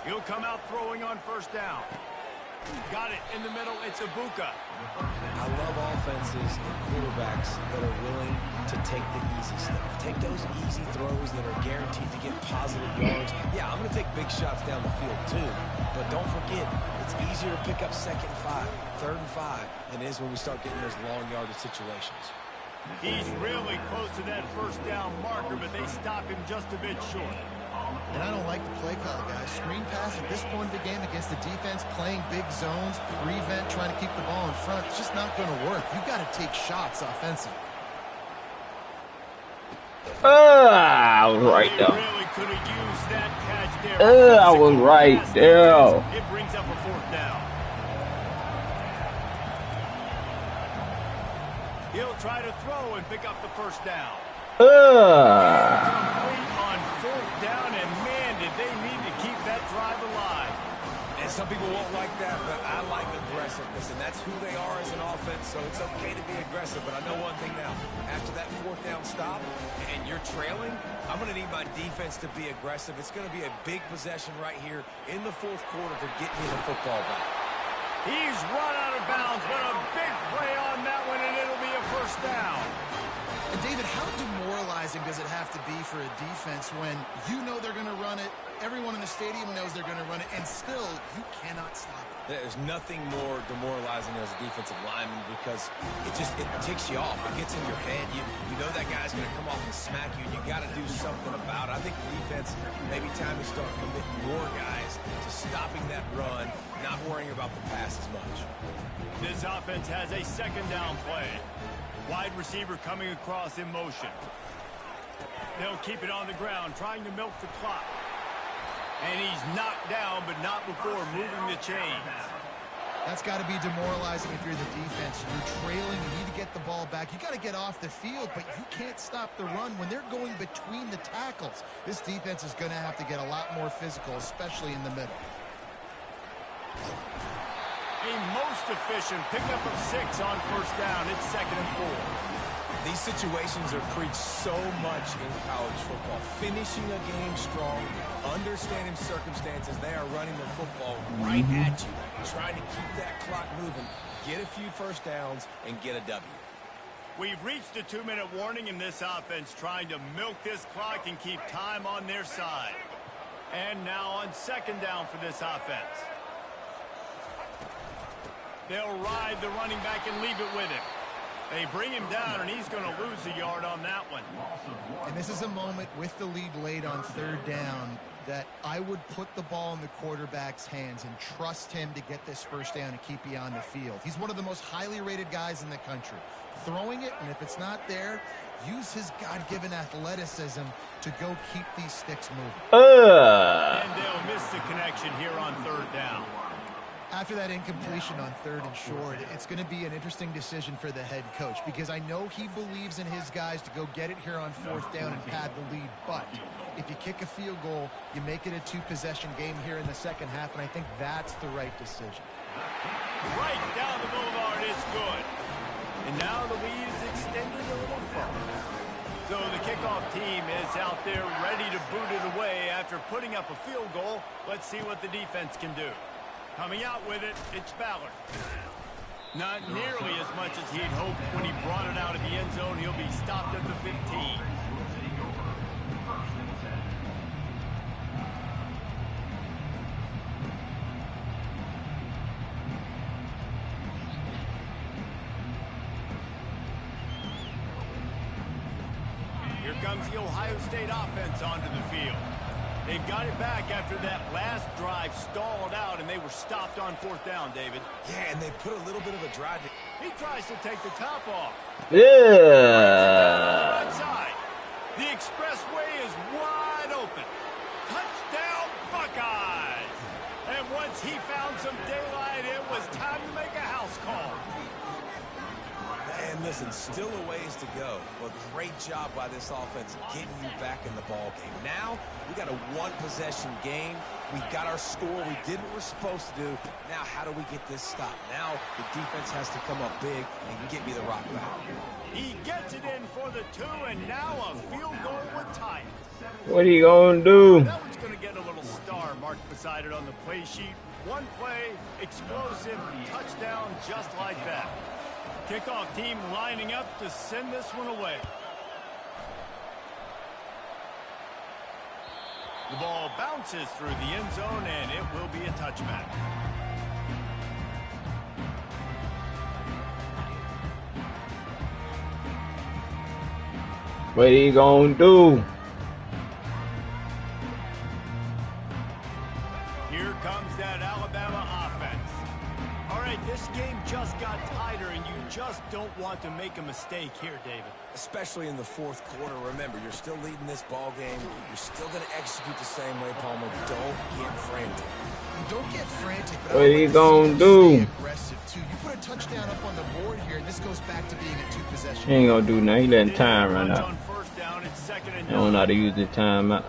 B: He'll come out throwing on first down. Got it in the middle. It's Ibuka.
D: I love offenses and quarterbacks that are willing to take the easy stuff. Take those easy throws that are guaranteed to get positive yards. Yeah, I'm going to take big shots down the field too. But don't forget, it's easier to pick up 2nd and 5, 3rd and 5 than it is when we start getting those long yardage situations.
B: He's really close to that first down marker, but they stop him just a bit short.
C: And I don't like the play call, guys. Screen pass at this point of the game against the defense, playing big zones, prevent, trying to keep the ball in front. It's just not going to work. You've got to take shots offensively.
A: I was right there.
B: Really could have used that catch there.
A: I was right there.
B: It brings up a 4th down. He'll try to throw and pick up the first down. Complete on 4th down, and man, did they need to keep that drive alive.
D: And some people won't like that, but I like aggressiveness, and that's who they are as an offense, so it's okay to be aggressive. But I know one thing now. After that fourth down stop and you're trailing, I'm going to need my defense to be aggressive. It's going to be a big possession right here in the fourth quarter to get me the football back.
B: He's run out of bounds, but a big play on that one, and it'll be a first down.
C: And David, how demoralizing does it have to be for a defense when you know they're going to run it, everyone in the stadium knows they're going to run it, and still you cannot stop it?
D: There's nothing more demoralizing as a defensive lineman because it ticks you off. It gets in your head. You know that guy's going to come off and smack you, and you got to do something about it. I think the defense, maybe time to start committing more guys to stopping that run, not worrying about the pass as much.
B: This offense has a second down play. Wide receiver coming across in motion. They'll keep it on the ground, trying to milk the clock. And he's knocked down, but not before moving the chains.
C: That's got to be demoralizing if you're the defense. You're trailing, you need to get the ball back. You got to get off the field, but you can't stop the run when they're going between the tackles. This defense is going to have to get a lot more physical, especially in the middle.
B: A most efficient pickup of 6 on first down. It's 2nd and 4.
D: These situations are preached so much in college football. Finishing a game strong, understanding circumstances. They are running the football right at you, trying to keep that clock moving, get a few first downs, and get a W.
B: We've reached a 2-minute warning in this offense, trying to milk this clock and keep time on their side. And now on second down for this offense. They'll ride the running back and leave it with him. They bring him down, and he's going to lose a yard on that one.
C: And this is a moment with the lead late on third down that I would put the ball in the quarterback's hands and trust him to get this first down and keep you on the field. He's one of the most highly rated guys in the country. Throwing it, and if it's not there, use his God-given athleticism to go keep these sticks moving.
B: And they'll miss the connection here on third down.
C: After that incompletion on third and short, it's going to be an interesting decision for the head coach because I know he believes in his guys to go get it here on fourth down and pad the lead. But if you kick a field goal, you make it a 2-possession game here in the second half, and I think that's the right decision.
B: Right down the boulevard, it's good. And now the lead is extended a little further. So the kickoff team is out there ready to boot it away after putting up a field goal. Let's see what the defense can do. Coming out with it, it's Ballard. Not nearly as much as he'd hoped when he brought it out of the end zone. He'll be stopped at the 15. Here comes the Ohio State offense onto the field. They've got it back after that last drive stalled out, and they were stopped on fourth down, David.
D: Yeah, and they put a little bit of a drive.
B: He tries to take the top off.
A: Yeah.
B: Right side. The expressway is wide open. Touchdown, Buckeyes! And once he found some daylight, it was time to make a house call.
D: And listen, still a ways to go, but great job by this offense getting you back in the ball game. Now, we got a one-possession game. We got our score. We did what we're supposed to do. Now, how do we get this stopped? Now, the defense has to come up big and get me the rock back.
B: He gets it in for the 2, and now a field goal would tie it.
A: What are you going to do?
B: That one's going to get a little star marked beside it on the play sheet. One play, explosive, touchdown, just like that. Kickoff team lining up to send this one away. The ball bounces through the end zone, and it will be a touchback.
A: What are you going to do?
B: Here comes that Alabama offense. All right, this game just got tighter, and you just don't want to make a mistake here, David.
D: Especially in the fourth quarter. Remember, you're still leading this ball game. You're still going to execute the same way, Palmer. Don't get frantic.
C: Don't get frantic. But
A: What are you going to do?
C: Aggressive too. You put a touchdown up on the board here, and this goes back to being a 2-possession.
A: He ain't going to do nothing. He letting time run out.
B: On first down, it's 2nd and 9.
A: I don't know how to use the time out.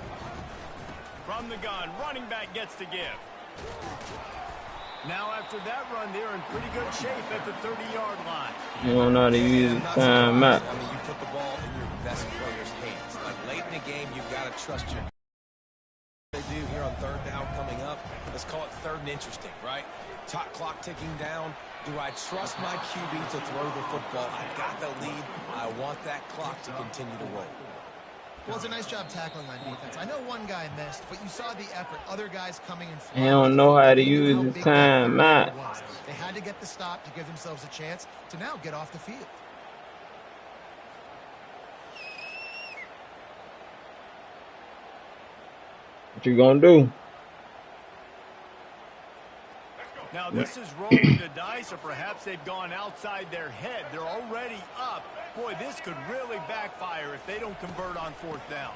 B: From the gun, running back gets to give. Now after that run, they're in pretty good shape at the 30-yard line.
A: You don't know how to use the timeout.
D: I mean, you put the ball in your best player's hands. Like late in the game, you've got to trust your. They do here on third down coming up. Let's call it third and interesting, right? Top clock ticking down. Do I trust my QB to throw the football? I got the lead. I want that clock to continue to roll.
C: Well, it's a nice job tackling on defense. I know one guy missed, but you saw the effort. Other guys coming in front.
A: He don't know how to use his timeout.
C: They had to get the stop to give themselves a chance to now get off the field.
A: What you gonna do?
B: Now this is rolling the dice, or perhaps they've gone outside their head. They're already up. Boy, this could really backfire if they don't convert on fourth down.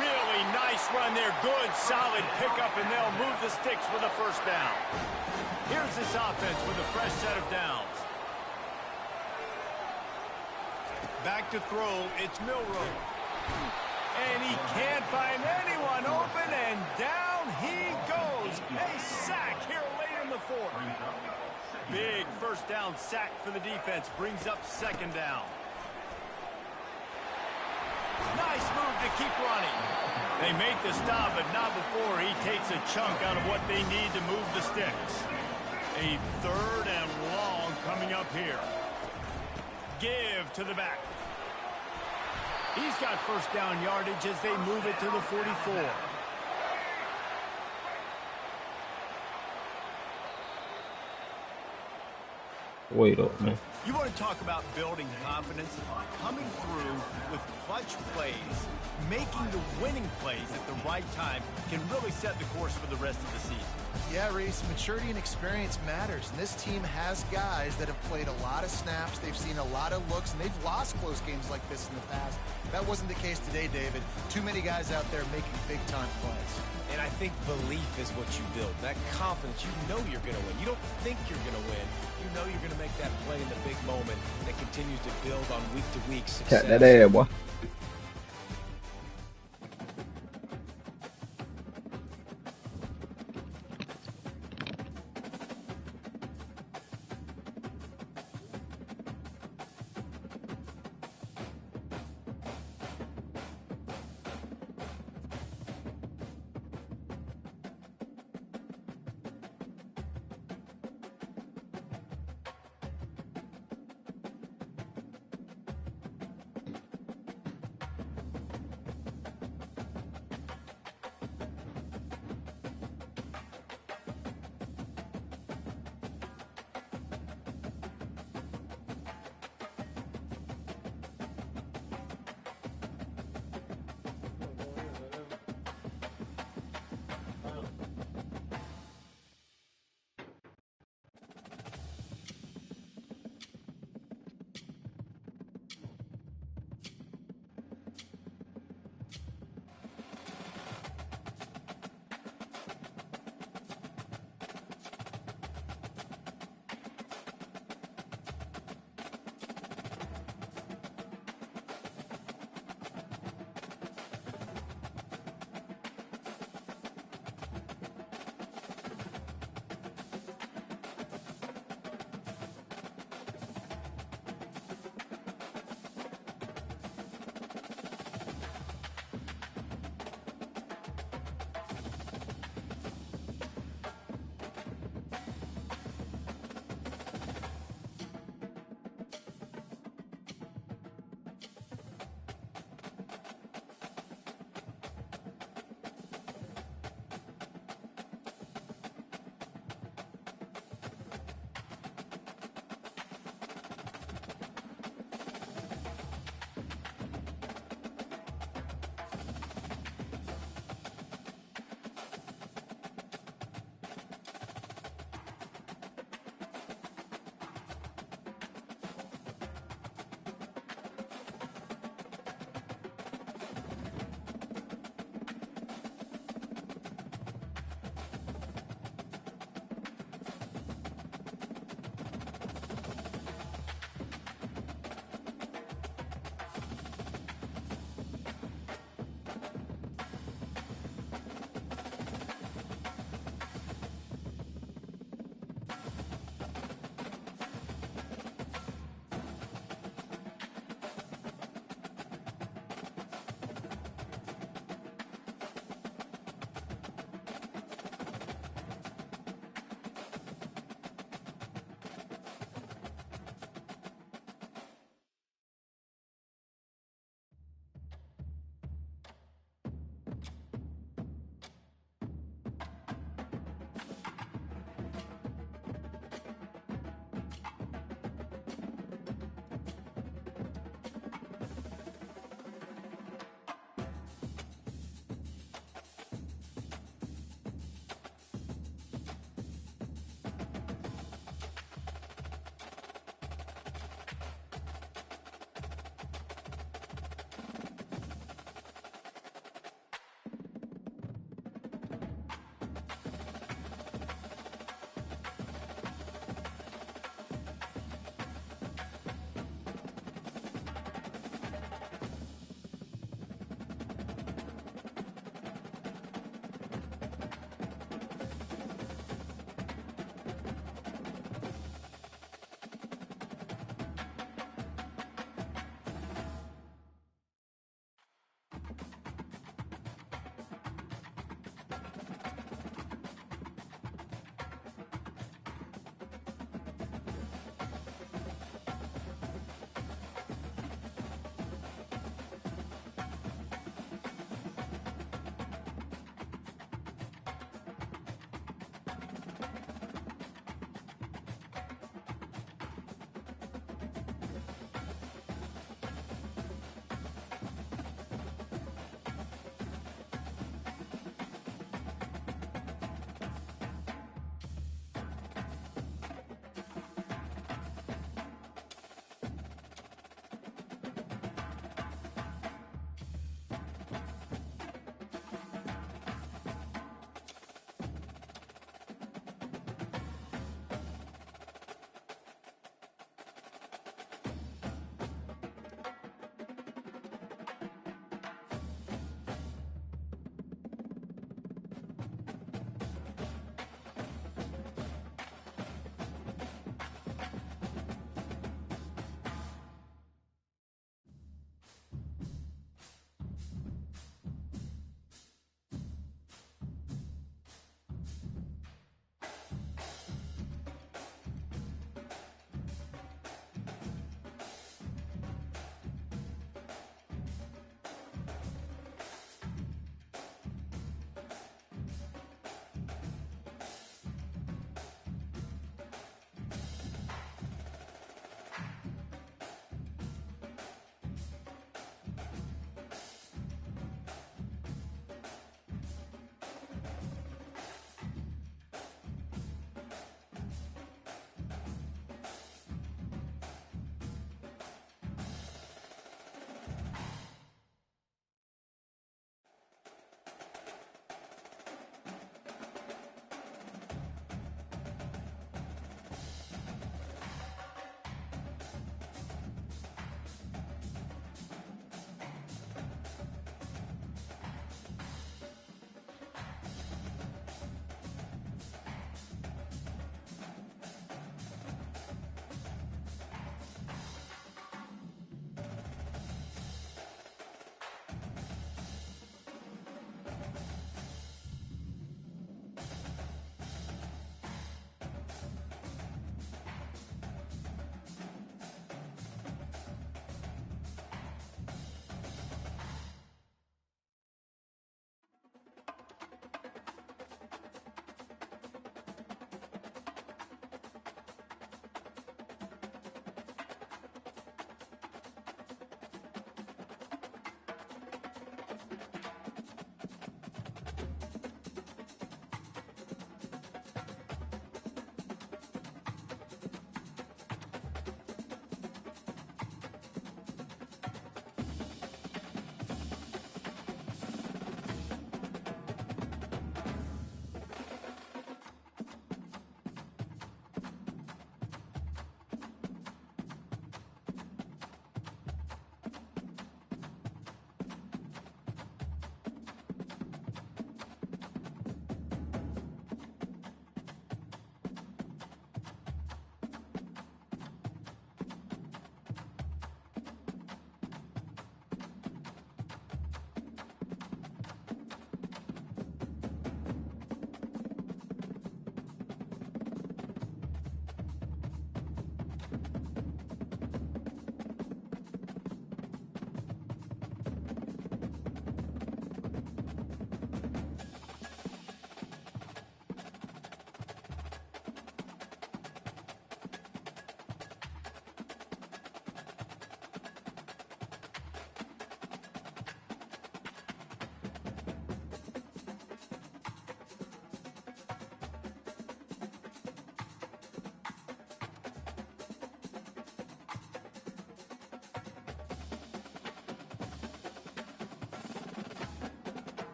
B: Really nice run there. Good, solid pickup, and they'll move the sticks with a first down. Here's this offense with a fresh set of downs. Back to throw. It's Milroe. And he can't find anyone open, and down he goes. A sack here late in the fourth. Big first down sack for the defense. Brings up second down. Nice move to keep running. They make the stop, but not before he takes a chunk out of what they need to move the sticks. A third and long coming up here. Give to the back. He's got first down yardage as they move it to the 44.
A: Wait up, man.
B: You want to talk about building confidence? Coming through with clutch plays, making the winning plays at the right time can really set the course for the rest of the season.
C: Yeah, Reese, maturity and experience matters, and this team has guys that have played a lot of snaps, they've seen a lot of looks, and they've lost close games like this in the past. That wasn't the case today, David. Too many guys out there making big-time plays.
D: And I think belief is what you build. That confidence, you know you're going to win. You don't think you're going to win. You know you're going to make that play in the big moment that continues to build on week-to-week success.
A: Tap that ass, boy.